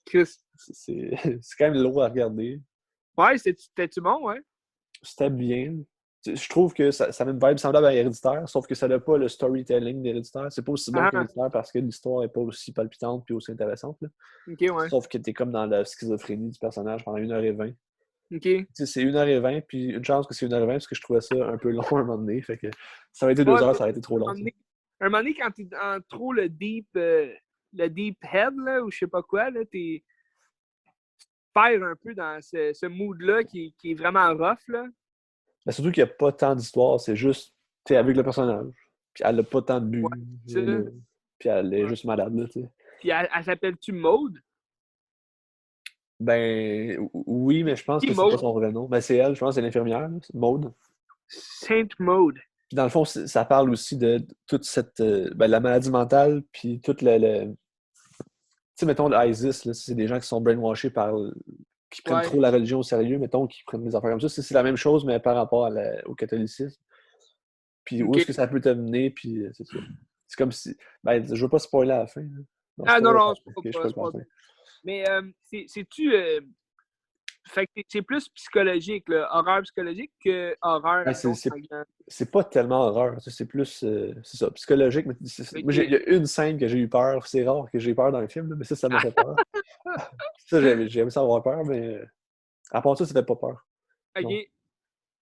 Chris. C'est quand même lourd à regarder. Ouais, c'était-tu bon, ouais? C'était bien. Je trouve que ça a une vibe semblable à Héréditaire, sauf que ça n'a pas le storytelling d'Héréditaire. C'est pas aussi bon Ah, qu'Héréditaire parce que l'histoire n'est pas aussi palpitante puis aussi intéressante. Là. OK, ouais. Sauf que t'es comme dans la schizophrénie du personnage pendant 1h20. OK. Tu sais, c'est 1h20, puis une chance que c'est 1h20 parce que je trouvais ça un peu long à un moment donné. Fait que ça aurait été 2 heures, ça aurait été trop long. Un moment donné, quand t'es dans trop le deep head, là, ou je sais pas quoi, là, tu perds un peu dans ce mood-là qui est vraiment rough, là. Mais surtout qu'il n'y a pas tant d'histoire, c'est juste, t'es avec le personnage. Puis elle n'a pas tant de but. Ouais, c'est ça. Puis elle est Ouais. juste malade, là, tu sais. Puis elle s'appelle-tu Maude? Ben, oui, mais je pense Qui que c'est pas Maude? son vrai nom. Ben, c'est elle, je pense, c'est l'infirmière, là, c'est Maude. Sainte Maude. Puis dans le fond, ça parle aussi de toute cette, ben, la maladie mentale, puis toute tu sais, mettons, l'ISIS, là, c'est des gens qui sont brainwashés qui prennent Ouais. trop la religion au sérieux, mettons, qui prennent des affaires comme ça. C'est la même chose, mais par rapport au catholicisme. Puis où OK. est-ce que ça peut t'amener, puis c'est ça. C'est comme si... Ben, je veux pas spoiler à la fin. Là. Non, Ah non, non, ok, je c'est spoil pas à pas. la fin. Mais c'est-tu. Fait que c'est plus psychologique, là, horreur psychologique que horreur, Ben, mettons, sanglante. c'est pas tellement horreur, c'est plus c'est ça, psychologique. Mais moi, il y a une scène que j'ai eu peur. C'est rare que j'ai eu peur dans un film, là, mais ça m'a fait peur. Ça, j'aime ça avoir peur, mais à part ça fait pas peur. OK. Non.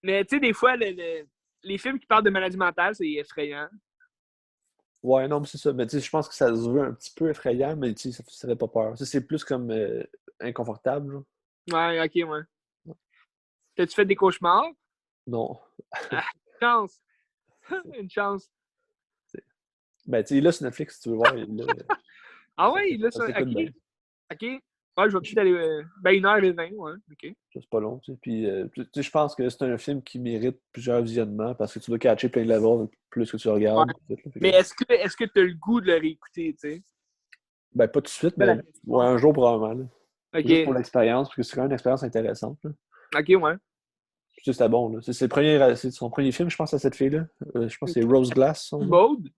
Mais tu sais, des fois, les films qui parlent de maladie mentale, c'est effrayant. Ouais, non, mais c'est ça. Mais tu sais, je pense que ça se veut un petit peu effrayant, mais tu sais, ça fait pas peur. Ça, c'est plus comme inconfortable. Genre. Ouais, OK, ouais. T'as-tu fait des cauchemars? Non. Ah, une chance. Une chance. Ben, tu sais, là, sur Netflix, si tu veux voir, Ah ouais, là, ça ça. s'écoute OK. bien. OK. Ouais, je vais peut-être aller. Ben, 1h20, ouais. OK. Ça, c'est pas long, tu sais. Puis, tu sais, je pense que c'est un film qui mérite plusieurs visionnements parce que tu dois catcher plein de levels plus que tu Ouais. regardes. Tout, là. Mais est-ce que tu as le goût de le réécouter, tu sais? Ben, pas tout de suite, C'est la mais question. ouais, un jour probablement. Là. Juste pour OK. l'expérience, parce que c'est quand même une expérience intéressante. Là. OK, ouais. Puis, tu sais, c'était bon. Là. C'est son premier film, je pense, à cette fille-là. Je pense que c'est Rose Glass, son nom. Maude?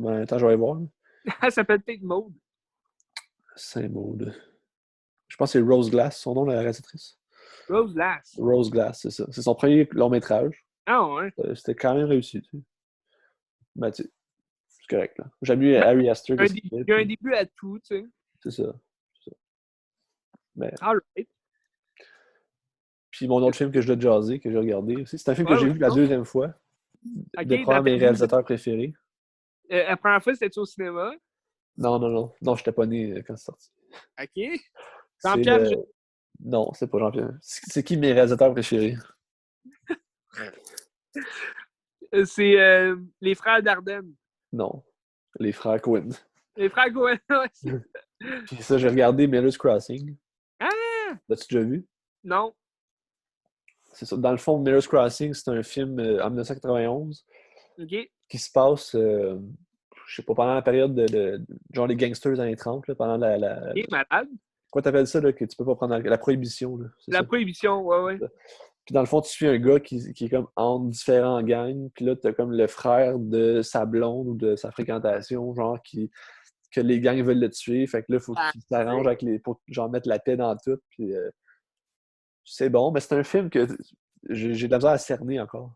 Ben, attends, je vais aller voir. Là. Elle s'appelle peut-être Maude. Saint-Maud. Je pense que c'est Rose Glass, son nom, la réalisatrice. Rose Lass. Rose Glass, c'est ça. C'est son premier long-métrage. Ah ouais. C'était quand même réussi. Tu sais. Ben, tu sais, c'est correct. Là. J'aime mieux Harry Astor que ce qu'il fait. Il y a un début à tout, tu sais. C'est ça. Mais... Alright. Puis mon autre film que je dois jaser, que j'ai regardé aussi, c'est un film que Ouais, j'ai ouais, vu la non. deuxième fois. OK, De prendre mes réalisateurs préférés. La première fois, c'était au cinéma. Non. Non, j'étais pas né quand c'est sorti. OK. C'est Jean-Pierre, le... Non, c'est pas Jean-Pierre. C'est qui mes réalisateurs préférés? c'est les frères Dardenne. Non. Les frères Coen. Les frères Coen. Ouais. Puis ça, j'ai regardé Miller's Crossing. Ah! L'as-tu déjà vu? Non. C'est ça. Dans le fond, Miller's Crossing, c'est un film en 1991 OK. qui se passe, je sais pas, pendant la période genre les gangsters des années 30, là, pendant OK, malade. Quoi t'appelles ça, là, que tu peux pas prendre la prohibition, là, c'est La ça? prohibition, ouais. Puis dans le fond, tu suis un gars qui est comme entre différents gangs, puis là, t'as comme le frère de sa blonde ou de sa fréquentation, genre, que les gangs veulent le tuer, fait que là, il faut qu'il s'arrange pour genre mettre la paix dans tout, puis c'est bon, mais c'est un film que j'ai de la misère à cerner encore.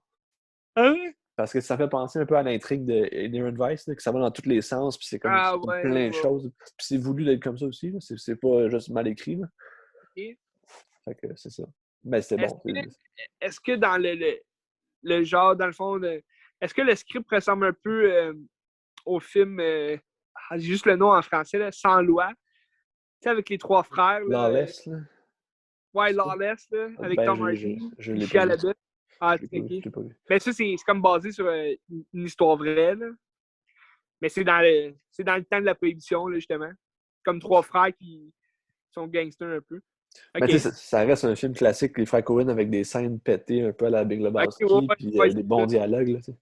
Ah ouais? Parce que ça fait penser un peu à l'intrigue de Inherent Vice, là, que ça va dans tous les sens, puis c'est comme Ah c'est ouais. plein de choses. Puis c'est voulu d'être comme ça aussi, là. C'est pas juste mal écrit. Là. OK. Fait que c'est ça. Mais c'est bon. Est-ce que dans le genre, dans le fond, est-ce que le script ressemble un peu au film, j'ai juste le nom en français, là, Sans loi, tu sais, avec les trois frères. Là, Lawless, là. ouais, Lawless, là, avec Ben, Tom Hardy, je l'ai Michel pas vu. Abbott. Ah, Je ok. l'ai pas vu. Mais ça, c'est comme basé sur une histoire vraie, là. Mais c'est dans le temps de la prohibition, là, justement. Comme trois frères qui sont gangsters un peu. Mais OK. tu sais, ça reste un film classique, les frères Coen avec des scènes pétées un peu à la Big OK, ouais, Lebowski, puis ouais, des c'est bons ça. dialogues, là, tu sais.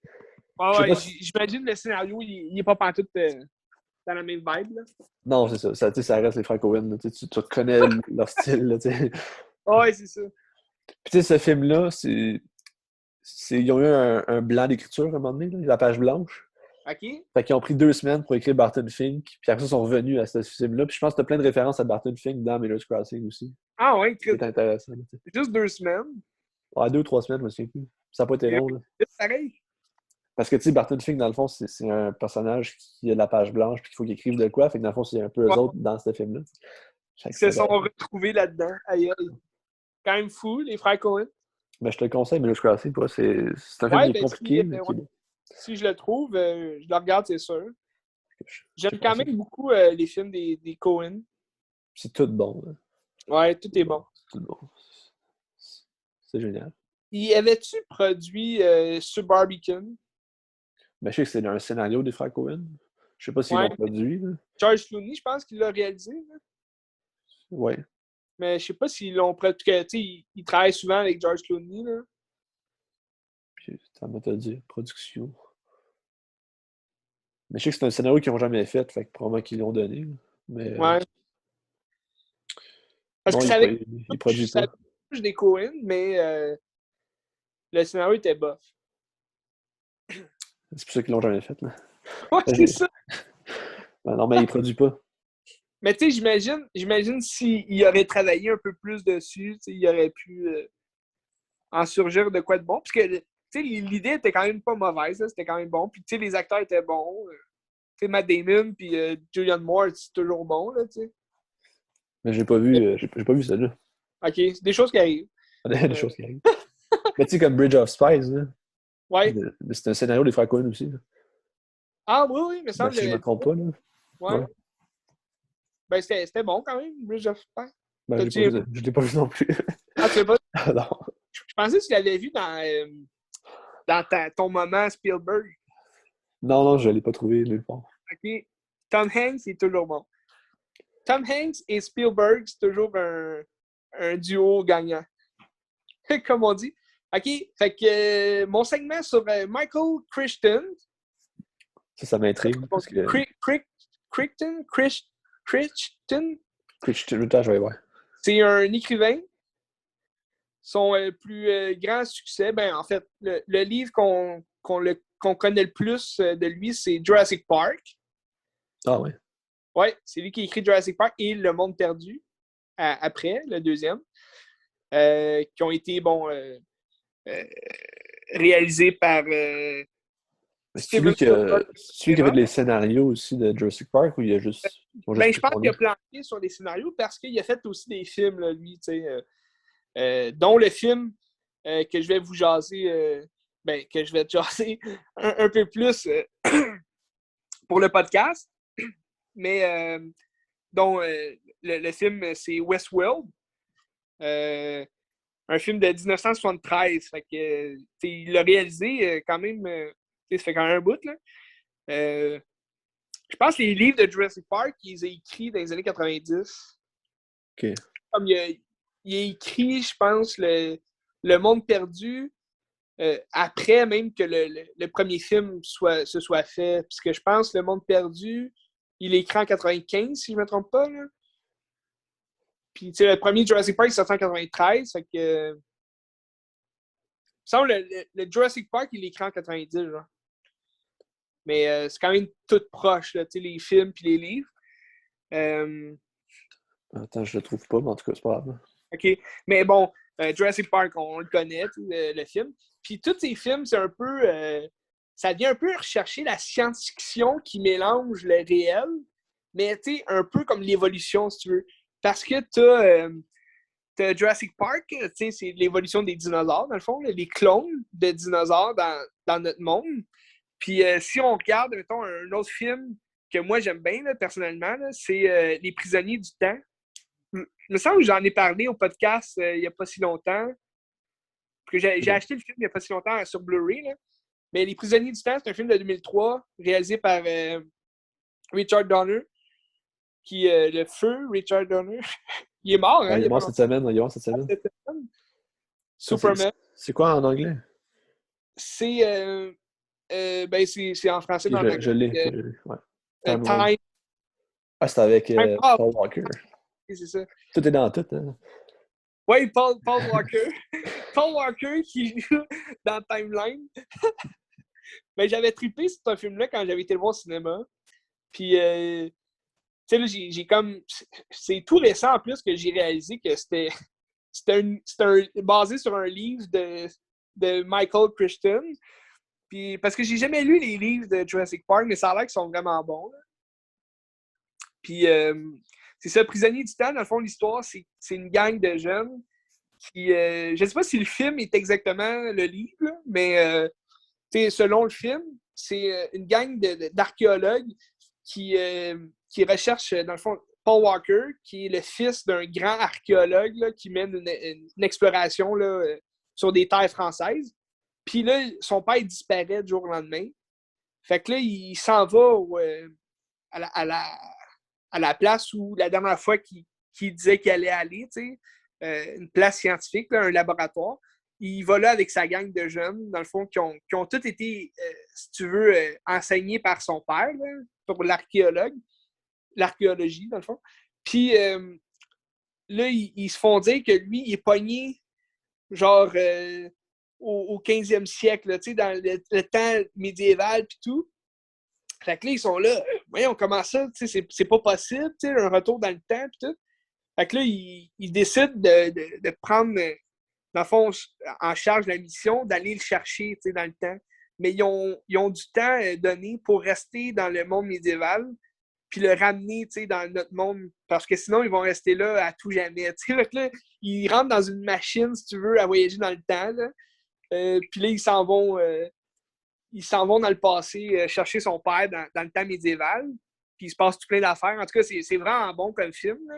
Ouais, Je sais ouais, pas si... j'imagine le scénario, il est pas pantoute dans la même vibe, là. Non, c'est ça. Tu sais, ça reste les frères Coen, là, tu reconnais leur style, là, tu sais. Ouais, c'est ça. Puis tu sais, ce film-là, ils ont eu un blanc d'écriture à un moment donné, là, la page blanche. OK? Fait qu'ils ont pris 2 semaines pour écrire Barton Fink, puis après ça, ils sont revenus à ce film-là. Puis je pense que t'as plein de références à Barton Fink dans Miller's Crossing aussi. Ah ouais, C'est intéressant, là, tu sais. juste 2 semaines. Ouais, 2 ou 3 semaines, je me souviens plus. Ça n'a pas été Mais long, oui, là. c'est pareil. Parce que, tu sais, Barton Fink, dans le fond, c'est un personnage qui a la page blanche puis qu'il faut qu'il écrive de quoi. Fait que, dans le fond, c'est un peu eux Ouais, autres dans ce film-là. Fait ils que se c'est sont intéressant. retrouvés là-dedans. Aïe, aïe. Quand même fou, les frères Cohen. Mais je te le conseille, Miller's Crossing, toi, c'est un film qui Ouais, est ben compliqué, mais qui est bon. si je le trouve, je le regarde, c'est sûr. Je te J'aime quand conseille. même beaucoup les films des Cohen. C'est tout bon, là. Ouais, tout C'est est bon. bon. C'est tout bon. C'est génial. Y avait-tu produit Suburbican? Mais je sais que c'est un scénario des frères Coen. Je sais pas s'ils Ouais, l'ont produit, là. George Clooney, je pense qu'il l'a réalisé. Là. Ouais. Mais je sais pas s'ils l'ont produit. Tu sais, il travaille souvent avec George Clooney. Là. Puis, ça m'a te dit, production. Mais je sais que c'est un scénario qu'ils n'ont jamais fait, fait que probablement qu'ils l'ont donné, là. Mais Ouais. Parce non, que il je produit savais pas. plus des Cohen, mais le scénario était bof. C'est pour ça qu'ils l'ont jamais fait, là. Ouais, Ben, c'est ça. ben non, mais il produit pas. Mais tu sais, j'imagine s'il aurait travaillé un peu plus dessus, tu sais, il aurait pu en surgir de quoi de bon. Parce que, tu sais, l'idée était quand même pas mauvaise, là, c'était quand même bon. Puis, tu sais, les acteurs étaient bons. Tu sais, Matt Damon puis Julianne Moore, c'est toujours bon, là, tu sais. Mais j'ai pas vu celle-là. OK, c'est des choses qui arrivent. Des Euh, choses qui arrivent. Mais tu sais, comme Bridge of Spies, là, ouais. c'est un scénario des frères Coen aussi, là. Ah oui, oui, il me Ben, semble. si je me trompe pas, là. Ouais. Ouais. Ben, c'était bon quand même, Bridge of Spies. Ben, T'as-tu... je l'ai pas vu non plus. Ah, tu sais pas? Ah, non. Je pensais que tu l'avais vu dans ton moment Spielberg. Non, non, je l'ai pas trouvé nulle part. OK. Tom Hanks est toujours bon. Tom Hanks et Spielberg, c'est toujours un duo gagnant. Comme on dit. OK. Fait que mon segment sur Michael Crichton. Ça m'intrigue, parce que... Crichton? Crichton? Je vais voir. C'est un écrivain. Son plus grand succès, ben en fait, le livre qu'on connaît le plus de lui, c'est Jurassic Park. Ah ouais. Ouais, c'est lui qui a écrit Jurassic Park et Le Monde Perdu, après, le deuxième, qui ont été, bon, réalisés par Steven Spielberg. C'est celui qui a fait les scénarios aussi de Jurassic Park, ou il y a juste... ils ont juste Ben, je pris pense son qu'il a nom? planté sur les scénarios parce qu'il a fait aussi des films, là, lui, tu sais, dont le film que je vais vous jaser, ben, que je vais te jaser un peu plus pour le podcast, mais dont le film, c'est Westworld, un film de 1973. Fait que, il l'a réalisé quand même, ça fait quand même un bout. Là. Je pense que les livres de Jurassic Park, il les a écrits dans les années 90. OK. Comme il a écrit, je pense, le Monde perdu après même que le premier film se soit fait. Puisque je pense Le Monde perdu, il est écrit en 95, si je ne me trompe pas. Là. Puis, tu sais, le premier Jurassic Park, c'est sorti en 93. Fait que. Il me semble le Jurassic Park, il est écrit en 90, genre. Mais c'est quand même tout proche, là, tu sais, les films puis les livres. Attends, je le trouve pas, mais en tout cas, c'est pas grave. OK. Mais bon, Jurassic Park, on le connaît, le film. Puis tous ces films, c'est un peu. Ça vient un peu rechercher la science-fiction qui mélange le réel, mais tu sais, un peu comme l'évolution, si tu veux. Parce que t'as Jurassic Park, tu sais, c'est l'évolution des dinosaures, dans le fond, là, les clones de dinosaures dans notre monde. Puis si on regarde, mettons, un autre film que moi j'aime bien, là, personnellement, là, c'est Les Prisonniers du Temps. Il me semble que j'en ai parlé au podcast il n'y a pas si longtemps. J'ai acheté le film il n'y a pas si longtemps sur Blu-ray. Là. Mais Les Prisonniers du temps, c'est un film de 2003 réalisé par Richard Donner. Le feu, Richard Donner. Il est mort, hein? Il est mort cette semaine. Il est mort cette semaine. Superman. C'est quoi en anglais? C'est en français dans Je l'ai. Ouais. Time. Ah, c'est avec Paul Walker. C'est ça. Tout est dans tout. Hein? Oui, Paul Walker. Paul Walker qui joue dans Timeline. Ben, j'avais trippé sur ce film-là quand j'avais été le voir au cinéma. Puis, tu sais, là, j'ai comme. C'est tout récent en plus que j'ai réalisé que c'était basé sur un livre de Michael Crichton. Puis, parce que j'ai jamais lu les livres de Jurassic Park, mais ça a l'air qu'ils sont vraiment bons. Là. Puis, c'est ça, Prisonnier du temps, dans le fond, l'histoire, c'est une gang de jeunes qui. Je ne sais pas si le film est exactement le livre, là, mais selon le film, c'est une gang d'archéologues qui recherchent, dans le fond, Paul Walker, qui est le fils d'un grand archéologue là, qui mène une exploration là, sur des terres françaises. Puis là, son père disparaît du jour au lendemain. Fait que là, il s'en va à la place où la dernière fois qu'il disait qu'il allait aller, une place scientifique, là, un laboratoire. Il va là avec sa gang de jeunes, dans le fond, qui ont tous été, si tu veux, enseignés par son père là, pour l'archéologie, dans le fond. Puis là, ils se font dire que lui, il est pogné, genre, au 15e siècle, là, dans le temps médiéval, puis tout. Fait que là, ils sont là, voyons, comment ça, c'est pas possible, un retour dans le temps, puis tout. Fait que là, ils décident de prendre, dans le fond, en charge la mission, d'aller le chercher, dans le temps. Mais ils ont du temps donné pour rester dans le monde médiéval, puis le ramener, dans notre monde, parce que sinon, ils vont rester là à tout jamais. Fait que là, ils rentrent dans une machine, si tu veux, à voyager dans le temps, là. Puis là, ils s'en vont dans le passé chercher son père dans le temps médiéval. Puis il se passe tout plein d'affaires. En tout cas, c'est vraiment bon comme film. Là.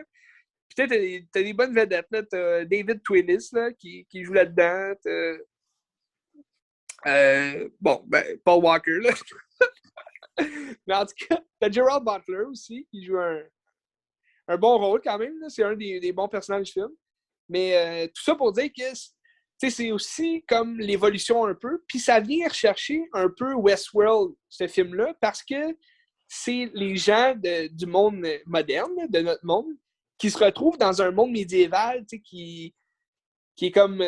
Puis t'as des bonnes vedettes. Là. T'as David Twillis là, qui joue là-dedans. Paul Walker. Là. Mais en tout cas, t'as Gerald Butler aussi qui joue un bon rôle quand même. Là. C'est un des bons personnages du film. Mais tout ça pour dire que c'est aussi comme l'évolution un peu. Puis ça vient rechercher un peu Westworld, ce film-là, parce que c'est les gens du monde moderne, de notre monde, qui se retrouvent dans un monde médiéval qui est comme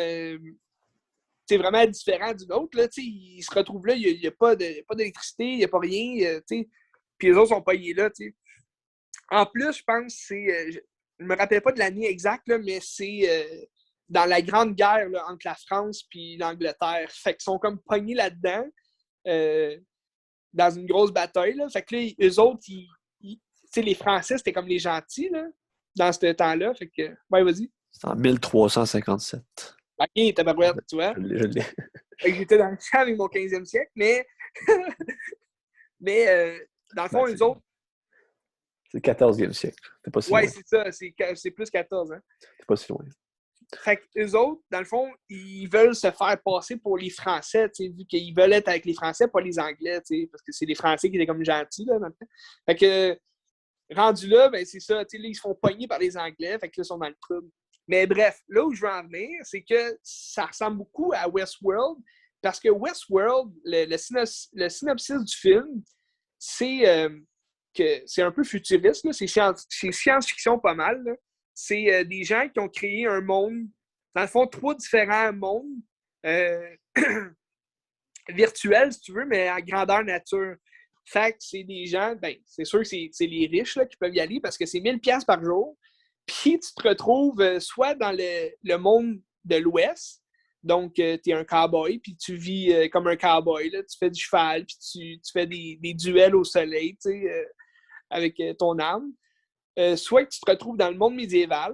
vraiment différent du nôtre. Là, ils se retrouvent là, il n'y a pas d'électricité, il n'y a pas rien. Puis les autres sont payés là. T'sais. En plus, je pense que je ne me rappelle pas de l'année exacte, là, mais c'est dans la Grande Guerre là, entre la France et l'Angleterre. Fait qu'ils sont comme pognés là-dedans dans une grosse bataille. Là. Fait que là, eux autres, les Français, c'était comme les gentils là, dans ce temps-là. Fait que, ouais, vas-y. C'est en 1357. OK, tabarouette, tu vois. Je l'ai. Fait que j'étais dans le champ avec mon 15e siècle, mais dans le fond, eux autres. C'est le 14e siècle. C'est pas si loin. Ouais, c'est ça. C'est plus 14, hein. C'est pas si loin. Fait qu'eux autres, dans le fond, ils veulent se faire passer pour les Français, vu qu'ils veulent être avec les Français, pas les Anglais, parce que c'est les Français qui étaient comme gentils, là, dans le temps. Fait que, rendu là, ben c'est ça, là, ils se font pogner par les Anglais, fait que là, ils sont dans le trouble. Mais bref, là où je veux en venir, c'est que ça ressemble beaucoup à Westworld, parce que Westworld, le synopsis du film, c'est que c'est un peu futuriste, là, c'est science-fiction pas mal, là. C'est des gens qui ont créé un monde, dans le fond, 3 différents mondes virtuels, si tu veux, mais à grandeur nature. Fait que c'est des gens, ben, c'est sûr que c'est les riches là, qui peuvent y aller parce que c'est 1000$ par jour. Puis tu te retrouves soit dans le monde de l'Ouest, donc tu es un cowboy, puis tu vis comme un cowboy, là, tu fais du cheval, puis tu fais des duels au soleil, tu sais, avec ton arme. Soit que tu te retrouves dans le monde médiéval,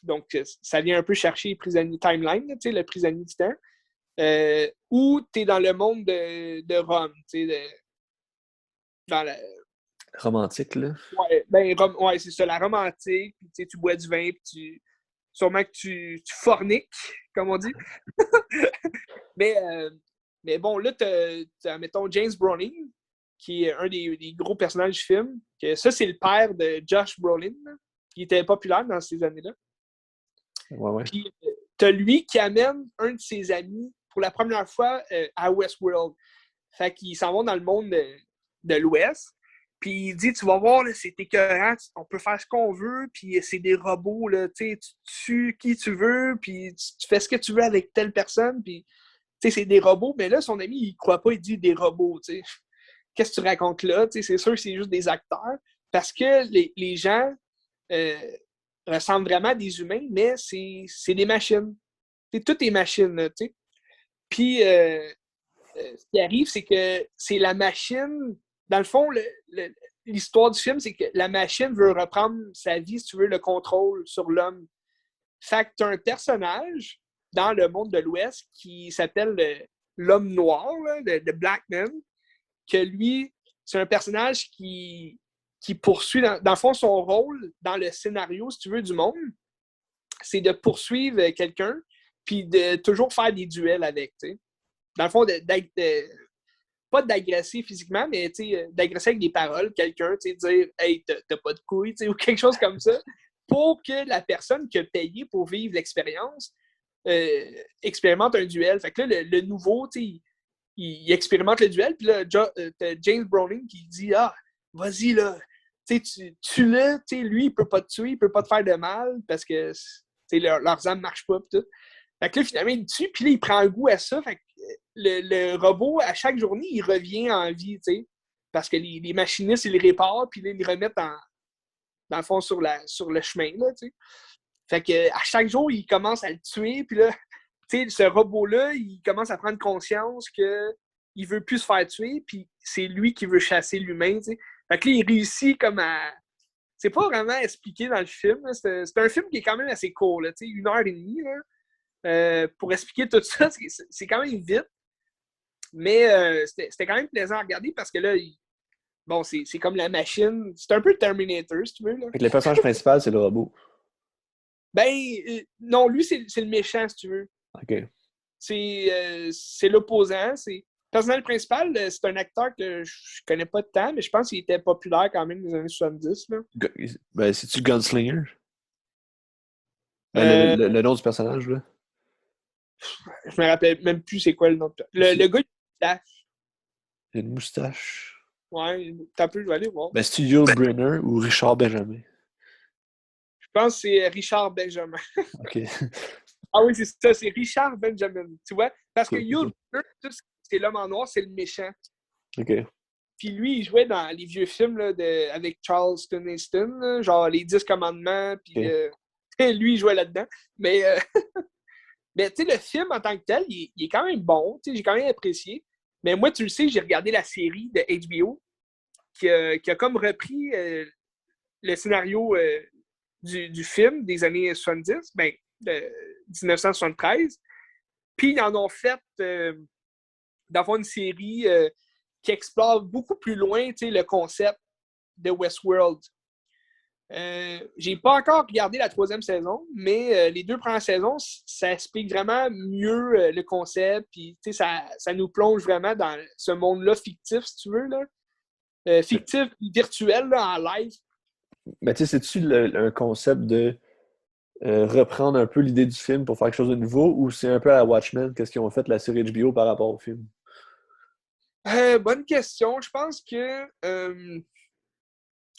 donc ça vient un peu chercher les prisonniers timeline, le prisonnier du temps, ou tu es dans le monde de Rome, dans la... Romantique, là. Ouais, c'est ça, la romantique, puis tu bois du vin, puis sûrement que tu forniques, comme on dit. mais, mais bon, là, t'as, mettons, James Brolin, qui est un des gros personnages du film. Que ça, c'est le père de Josh Brolin, là, qui était populaire dans ces années-là. Ouais. Puis, t'as lui qui amène un de ses amis pour la première fois à Westworld. Fait qu'ils s'en vont dans le monde de l'Ouest. Puis il dit, tu vas voir, là, c'est écœurant, on peut faire ce qu'on veut, puis c'est des robots, là, tu tues qui tu veux, puis tu fais ce que tu veux avec telle personne, puis c'est des robots. Mais là, son ami, il croit pas, il dit des robots, tu sais. Qu'est-ce que tu racontes là? C'est sûr que c'est juste des acteurs, parce que les gens ressemblent vraiment à des humains, mais c'est des machines. Tout est machine, tu sais. Puis, ce qui arrive, c'est que c'est la machine. Dans le fond, l'histoire du film, c'est que la machine veut reprendre sa vie, si tu veux, le contrôle sur l'homme. Fait que tu as un personnage dans le monde de l'Ouest qui s'appelle l'homme noir, le Black Man, que lui, c'est un personnage qui poursuit, dans le fond, son rôle dans le scénario, si tu veux, du monde, c'est de poursuivre quelqu'un puis de toujours faire des duels avec, tu sais. Dans le fond, pas d'agresser physiquement, mais d'agresser avec des paroles, quelqu'un, dire « Hey, t'as pas de couilles », ou quelque chose comme ça, pour que la personne qui a payé pour vivre l'expérience expérimente un duel. Fait que là, le nouveau, il expérimente le duel, puis là, t'as James Brolin qui dit « Ah, vas-y, là, tue-le, lui, il peut pas te tuer, il peut pas te faire de mal, parce que leurs âmes marchent pas, pis tout. » Fait que là, finalement, il le tue, puis là, il prend un goût à ça. Fait que le robot, à chaque journée, il revient en vie, tu sais. Parce que les machinistes, ils le réparent, puis là, ils le remettent dans le fond sur le chemin, là, tu sais. Fait que à chaque jour, il commence à le tuer, puis là, tu sais, ce robot-là, il commence à prendre conscience qu'il veut plus se faire tuer, puis c'est lui qui veut chasser l'humain, tu sais. Fait que là, il réussit comme à... C'est pas vraiment expliqué dans le film, là. C'est un film qui est quand même assez court, là, tu sais, 1h30, là. Pour expliquer tout ça, c'est quand même vite. Mais c'était quand même plaisant à regarder parce que là, bon, c'est comme la machine. C'est un peu Terminator, si tu veux. Là. Fait que le personnage principal, c'est le robot. Ben, non, lui, c'est le méchant, si tu veux. OK. C'est l'opposant. Le personnage principal, c'est un acteur que je connais pas de temps, mais je pense qu'il était populaire quand même dans les années 70. Là. Ben, c'est-tu Gunslinger? Le nom du personnage, là? Je me rappelle même plus c'est quoi le nom. Le gars, il a une moustache. Ouais, t'as peu, je vais aller voir. Ben, c'est-tu Yul Brynner ou Richard Benjamin? Je pense que c'est Richard Benjamin. OK. Ah oui, c'est ça, c'est Richard Benjamin. Tu vois? Parce que Cool. Yul Brynner, c'est l'homme en noir, c'est le méchant. OK. Puis lui, il jouait dans les vieux films là, avec Charleston Heston, là, genre Les 10 Commandements, puis lui, il jouait là-dedans. Mais, mais tu sais, le film en tant que tel, il est quand même bon. J'ai quand même apprécié. Mais moi, tu le sais, j'ai regardé la série de HBO qui a comme repris le scénario du film des années 70, ben, de 1973. Puis ils en ont fait d'avoir une série qui explore beaucoup plus loin le concept de Westworld. J'ai pas encore regardé la 3e saison, mais les 2 premières saisons, ça explique vraiment mieux le concept, puis ça nous plonge vraiment dans ce monde-là fictif, si tu veux, là. Fictif, virtuel, là, en live. Mais tu sais, c'est-tu un concept de reprendre un peu l'idée du film pour faire quelque chose de nouveau, ou c'est un peu à la Watchmen, qu'est-ce qu'ils ont fait la série HBO par rapport au film? Bonne question. Je pense que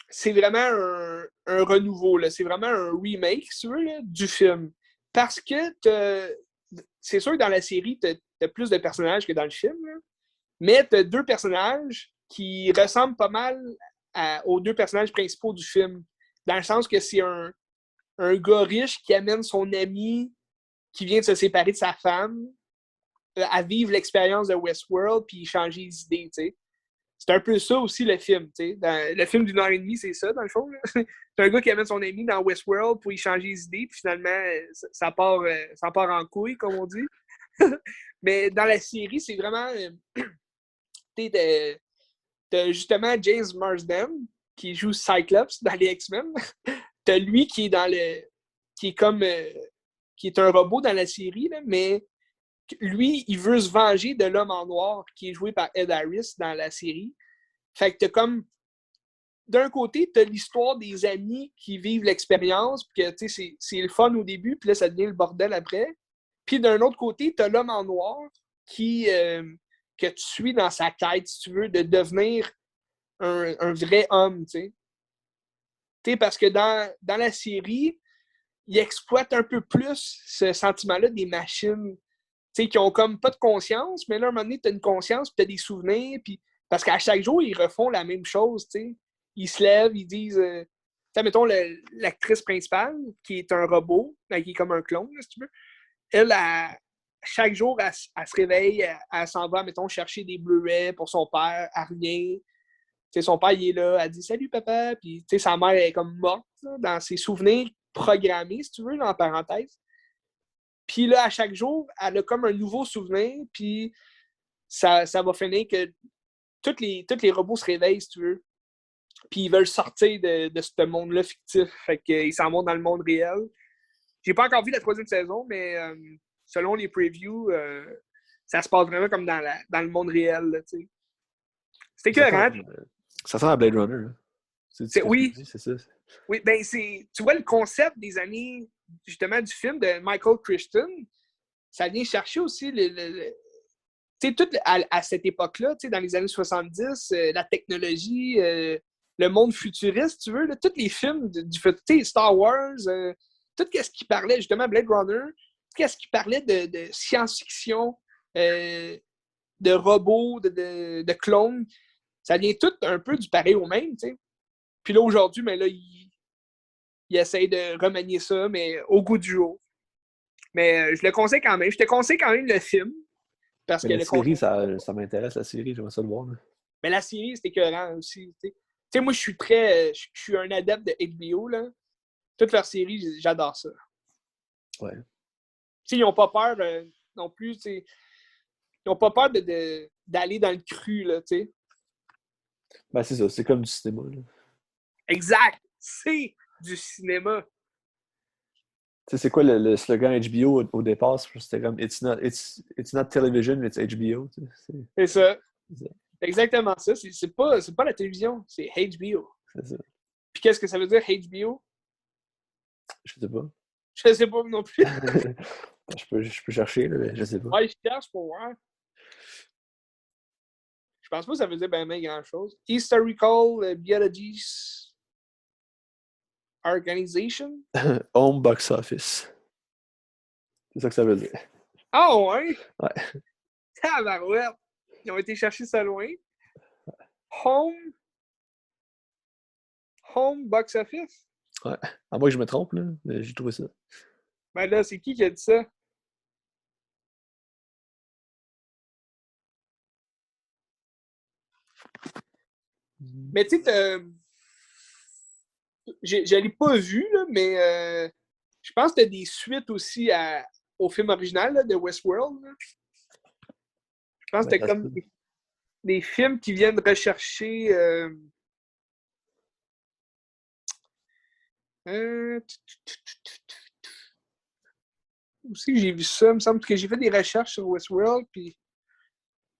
c'est vraiment un renouveau, là. C'est vraiment un remake, si tu veux, là, du film. Parce que c'est sûr que dans la série, t'as plus de personnages que dans le film, là. Mais t'as 2 personnages qui ressemblent pas mal aux 2 personnages principaux du film. Dans le sens que c'est un gars riche qui amène son ami qui vient de se séparer de sa femme à vivre l'expérience de Westworld puis changer les idées, tu sais. C'est un peu ça aussi le film, tu sais. Le film d'1h30, c'est ça, dans le fond. C'est un gars qui amène son ami dans Westworld pour y changer les idées, puis finalement, ça part en couille, comme on dit. Mais dans la série, c'est vraiment... t'as justement James Marsden, qui joue Cyclops dans les X-Men. T'as lui qui est dans le... qui est comme qui est un robot dans la série, là, mais lui, il veut se venger de l'homme en noir qui est joué par Ed Harris dans la série. Fait que t'as comme... D'un côté, t'as l'histoire des amis qui vivent l'expérience, puis que, tu sais, c'est le fun au début, puis là, ça devient le bordel après. Puis d'un autre côté, t'as l'homme en noir que tu suis dans sa quête, si tu veux, de devenir un vrai homme, tu sais. Tu sais, parce que dans la série, il exploite un peu plus ce sentiment-là des machines, tu sais, qui ont comme pas de conscience, mais là, à un moment donné, t'as une conscience, puis t'as des souvenirs, puis parce qu'à chaque jour, ils refont la même chose, tu sais. Ils se lèvent, ils disent... tu sais, mettons, l'actrice principale, qui est un robot, qui est comme un clone, là, si tu veux, elle, chaque jour, elle se réveille, elle s'en va, mettons, chercher des Blu-ray pour son père, elle revient. Tu sais, son père, il est là, elle dit «Salut, papa», puis tu sais, sa mère est comme morte, là, dans ses souvenirs programmés, si tu veux, là, en parenthèse. Puis là, à chaque jour, elle a comme un nouveau souvenir, puis ça va finir que tous les robots se réveillent, si tu veux. Puis ils veulent sortir de ce monde-là fictif. Fait qu'ils s'en vont dans le monde réel. J'ai pas encore vu la troisième saison, mais selon les previews, ça se passe vraiment comme dans le monde réel. Là, c'était écœurant. Ça sent à Blade Runner. Là. C'est ce que Oui. tu dis, c'est ça. Oui, ben tu vois le concept des années, justement, du film de Michael Crichton, ça vient chercher aussi tu sais, tout à cette époque-là, tu sais, dans les années 70, la technologie, le monde futuriste, tu veux, là, tous les films du futur, Star Wars, tout ce qui parlait, justement, Blade Runner, tout ce qui parlait de science-fiction, de robots, de clones, ça vient tout un peu du pareil au même, tu sais. Puis là, aujourd'hui, mais là, il essaye de remanier ça, mais au goût du jour. Mais je le conseille quand même. Je te conseille quand même le film. Parce Mais que la le série, ça m'intéresse, la série, j'aimerais ça le voir. Là. Mais la série, c'est écœurant aussi. Tu sais, moi, je suis un adepte de HBO, là. Toutes leurs séries, j'adore ça. Ouais. Tu sais, ils n'ont pas peur non plus, tu sais. Ils n'ont pas peur d'aller dans le cru, là, tu sais. Ben, c'est ça, c'est comme du cinéma. Là. Exact! C'est du cinéma. Tu sais, c'est quoi le slogan HBO au départ? C'était comme it's not television, it's HBO. Tu sais, C'est ça. c'est ça. Exactement ça. C'est pas la télévision, c'est HBO. C'est ça. Puis qu'est-ce que ça veut dire, HBO? Je sais pas. Je sais pas non plus. je peux chercher, là, mais je sais pas. Ouais, je cherche pour voir. Je pense pas que ça veut dire ben grand-chose. Historical Biologies Organization. Home Box Office. C'est ça que ça veut dire. Ah ouais? Ouais. Tabarouette! Ils ont été chercher ça loin. Home Box Office? Ouais. À moins que je me trompe, là, mais j'ai trouvé ça. Ben là, c'est qui a dit ça? Mais tu sais, je l'ai pas vu, là, mais je pense que t'as des suites aussi au film original là, de Westworld. Là. Je pense que Ben, t'as comme des films qui viennent rechercher... aussi, j'ai vu ça. Il me semble que j'ai fait des recherches sur Westworld, puis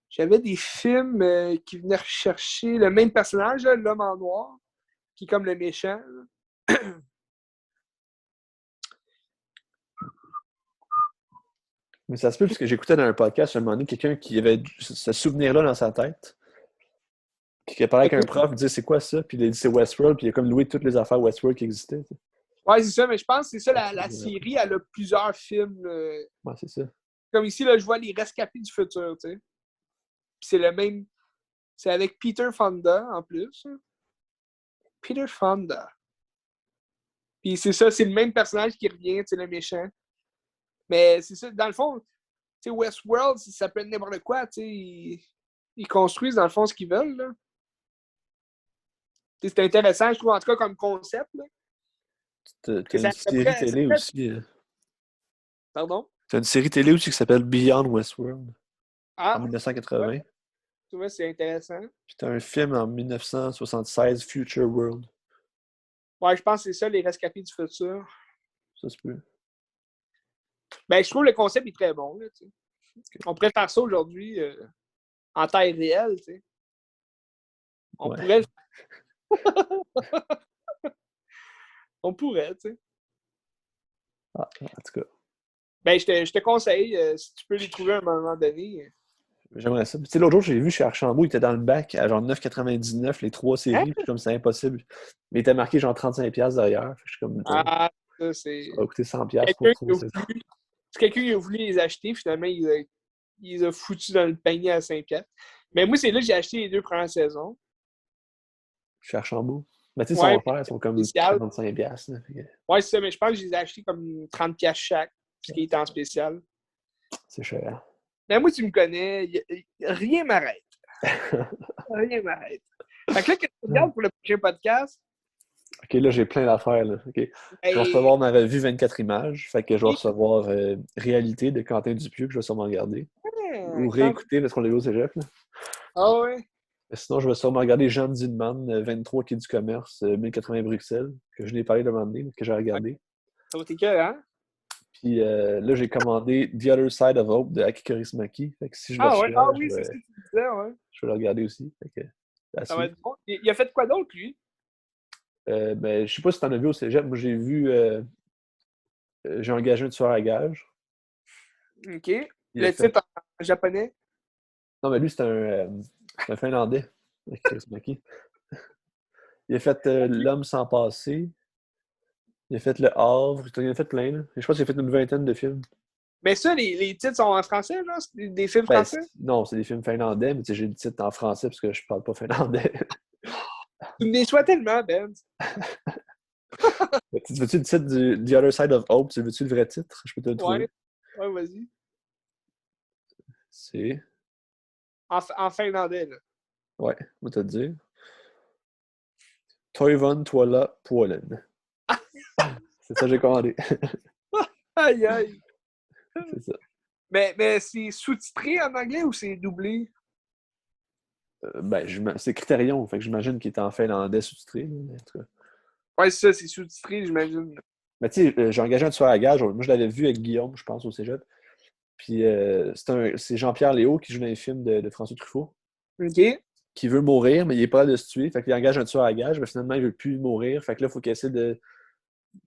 j'avais des films qui venaient rechercher le même personnage, là, l'homme en noir, qui est comme le méchant. Mais ça se peut parce que j'écoutais dans un podcast à un moment donné quelqu'un qui avait ce souvenir-là dans sa tête. Qui parlait avec un prof, il disait c'est quoi ça? Puis il a dit c'est Westworld, puis il a comme loué toutes les affaires Westworld qui existaient. T'sais. Ouais, c'est ça, mais je pense que c'est ça, la série, elle a plusieurs films. Ouais, c'est ça. Comme ici, là, je vois Les Rescapés du futur, tu sais. Puis c'est le même. C'est avec Peter Fonda en plus. Peter Fonda. Puis c'est ça, c'est le même personnage qui revient, c'est le méchant. Mais c'est ça, dans le fond, tu sais, Westworld, ça peut être n'importe quoi, tu sais. Ils construisent, dans le fond, ce qu'ils veulent, là. C'est intéressant, je trouve, en tout cas, comme concept, là. T'as une série télé aussi. Pardon? T'as une série télé aussi qui s'appelle Beyond Westworld. Ah! En 1980. Ouais. Tu vois, c'est intéressant. Puis t'as un film en 1976, Future World. Ouais, je pense que c'est ça, Les Rescapés du futur. Ça se peut. Ben, je trouve le concept est très bon. Là, tu sais. On pourrait faire ça aujourd'hui en taille réelle. Tu sais. On Ouais. pourrait. On pourrait, tu sais. Ah, en tout cas, Ben, je te conseille, si tu peux les trouver à un moment donné. j'aimerais ça. Tu sais, l'autre jour, j'ai vu chez Archambault, il était dans le bac à genre 9,99 les trois Hein? séries. Puis comme c'est impossible. Mais il était marqué genre 35$ derrière. Fait que je suis comme, Ah, ça, ça c'est. va coûter 100$ pour Quelqu'un qui trois a séries. voulu, c'est quelqu'un qui a voulu les acheter, finalement, il les a foutus dans le panier à 5$. Mais moi, c'est là que j'ai acheté les 2 premières saisons. Chez Archambault. Mais tu sais, ils Ouais, sont chers, ils sont comme spécial. 45$. Là. Fait que Ouais, c'est ça, mais je pense que je les ai achetés comme 30$ chaque, ce qui est en spécial. c'est cher. Mais moi, tu me connais, rien m'arrête. Rien m'arrête. Fait que là, qu'est-ce que tu regardes pour le prochain podcast? OK, là, j'ai plein d'affaires. Là. OK. Je vais Ben, recevoir ma revue 24 images. Fait que je vais recevoir Réalité de Quentin Dupieux, que je vais sûrement regarder. Ou quand... réécouter parce qu'on l'a vu au cégep. Là. Ah ouais? Sinon, je vais sûrement regarder Jean Dillman, 23 quai du commerce, 1080 Bruxelles, que je n'ai parlé de moment donné, mais que j'ai regardé. Ça va être que, hein? Puis là, j'ai commandé The Other Side of Hope de Aki Kaurismäki. Fait que si je le Ah ouais? Ah reçois, oui, c'est ça que tu disais, ouais. je vais le regarder aussi. Fait que, à Ça va suivre. être bon. Il a fait quoi d'autre, lui? Ben, je sais pas si tu en as vu au cégep. Moi, j'ai vu J'ai engagé un tueur à gages. OK. Il a Le fait. titre en japonais? Non, mais lui, c'est un Finlandais, Aki Kaurismäki. Il a fait L'homme sans passé. Il a fait Le Havre. Il en a fait plein. Là. Et je pense qu'il a fait une vingtaine de films. Mais ça, les titres sont en français, là? C'est des films Ben, français? non, c'est des films finlandais, mais tu sais, j'ai le titre en français parce que je parle pas finlandais. Tu me déçois tellement, Ben. Tu veux-tu le titre du The Other Side of Hope? Tu veux-tu le vrai titre? Je peux te le trouver. Ouais. Ouais, vas-y. C'est. En finlandais, là. Ouais, on va te le dire. Toivon Tuola Puolen. C'est ça que j'ai commandé. Aïe, aïe. C'est ça. Mais c'est sous-titré en anglais ou c'est doublé? Ben, c'est Criterion, fait que j'imagine qu'il est en finlandais sous-titré. Mais en tout cas. Ouais, c'est ça, c'est sous-titré, j'imagine. Mais tu sais, j'ai engagé un tueur à gage. Moi, je l'avais vu avec Guillaume, je pense, au cégep. Puis c'est Jean-Pierre Léaud qui joue dans les films de François Truffaut, OK. qui veut mourir, mais il est pas là de se tuer. Fait qu'il engage un tueur à gage, mais finalement, il veut plus mourir. Fait que là, il faut qu'il essaie de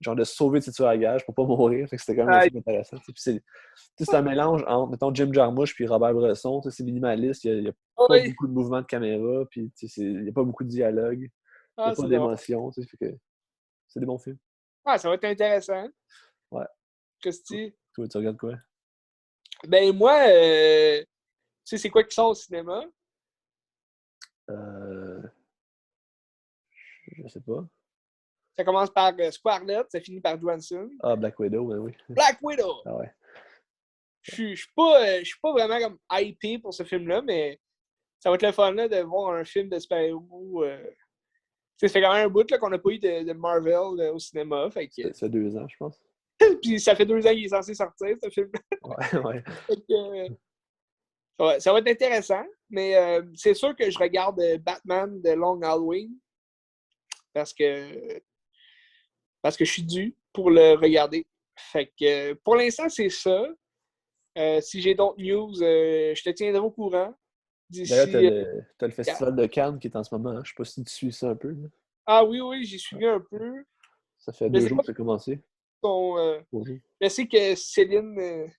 se sauver de ses tueurs à gage pour pas mourir. Fait que c'était quand même un Aïe. film intéressant. Puis c'est un mélange entre, mettons, Jim Jarmusch puis Robert Bresson. C'est minimaliste. Il y a pas Oui. beaucoup de mouvements de caméra. Puis il n'y a pas beaucoup de dialogue. Il n'y Ah, a pas c'est drôle. d'émotion. Fait que c'est des bons films. Ah, ça va être intéressant. Ouais. Christy. Toi, tu regardes quoi? Ben, moi, tu sais, c'est quoi qui sort au cinéma? Euh, je sais pas. Ça commence par Scarlett, ça finit par Johansson. Ah, Black Widow, ben oui. Black Widow! Ah ouais. Je suis pas vraiment comme hypé pour ce film-là, mais ça va être le fun là, de voir un film de super-héros. Ça fait quand même un bout là, qu'on n'a pas eu de Marvel au cinéma. Fait que, Ça fait 2 ans, je pense. puis ça fait 2 ans qu'il est censé sortir, ce film. Ouais, ouais. Fait que, ça va être intéressant, mais c'est sûr que je regarde Batman de Long Halloween parce que, parce que je suis dû pour le regarder. Fait que pour l'instant, c'est ça. Si j'ai d'autres news, je te tiendrai au courant. D'ailleurs, D'ici. t'as le Festival de Cannes qui est en ce moment. Hein. Je sais pas si tu suis ça un peu. Là. Ah oui, oui, j'ai suivi un peu. Ça fait Je 2 sais jours pas que ça a commencé. son. 3 jours. Je sais que Céline.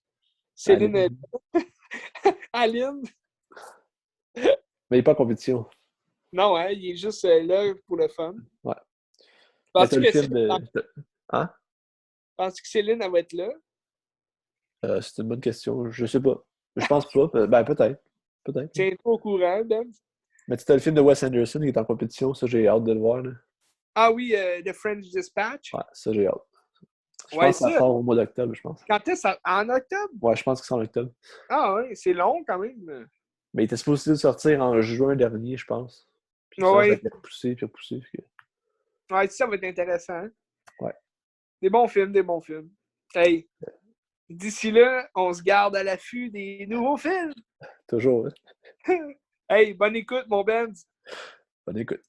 Céline. Allez. Aline. Mais il n'est pas en compétition. Non, hein, il est juste là pour le fun. Ouais. Mais t'as Penses-tu le que, film de. Hein? penses-tu que Céline, elle va être là? C'est une bonne question. Je sais pas. Je pense pas. Ben, peut-être. Peut-être. Tiens-toi au courant, Ben. Mais tu as le film de Wes Anderson qui est en compétition. Ça, j'ai hâte de le voir. Là. Ah oui, The French Dispatch. Ouais, ça, j'ai hâte. Je Ouais, pense que ça ça. sort au mois d'octobre, je pense. Quand est-ce? En octobre? Ouais, je pense que c'est en octobre. Ah oui, c'est long quand même. Mais il était supposé sortir en juin dernier, je pense. Puis ça a Oui. été repoussé, puis repoussé. Puis... Ouais, ça va être intéressant. Ouais. Des bons films, des bons films. Hey, d'ici là, on se garde à l'affût des nouveaux films. Toujours, hein? Hey, bonne écoute, mon Ben. Bonne écoute.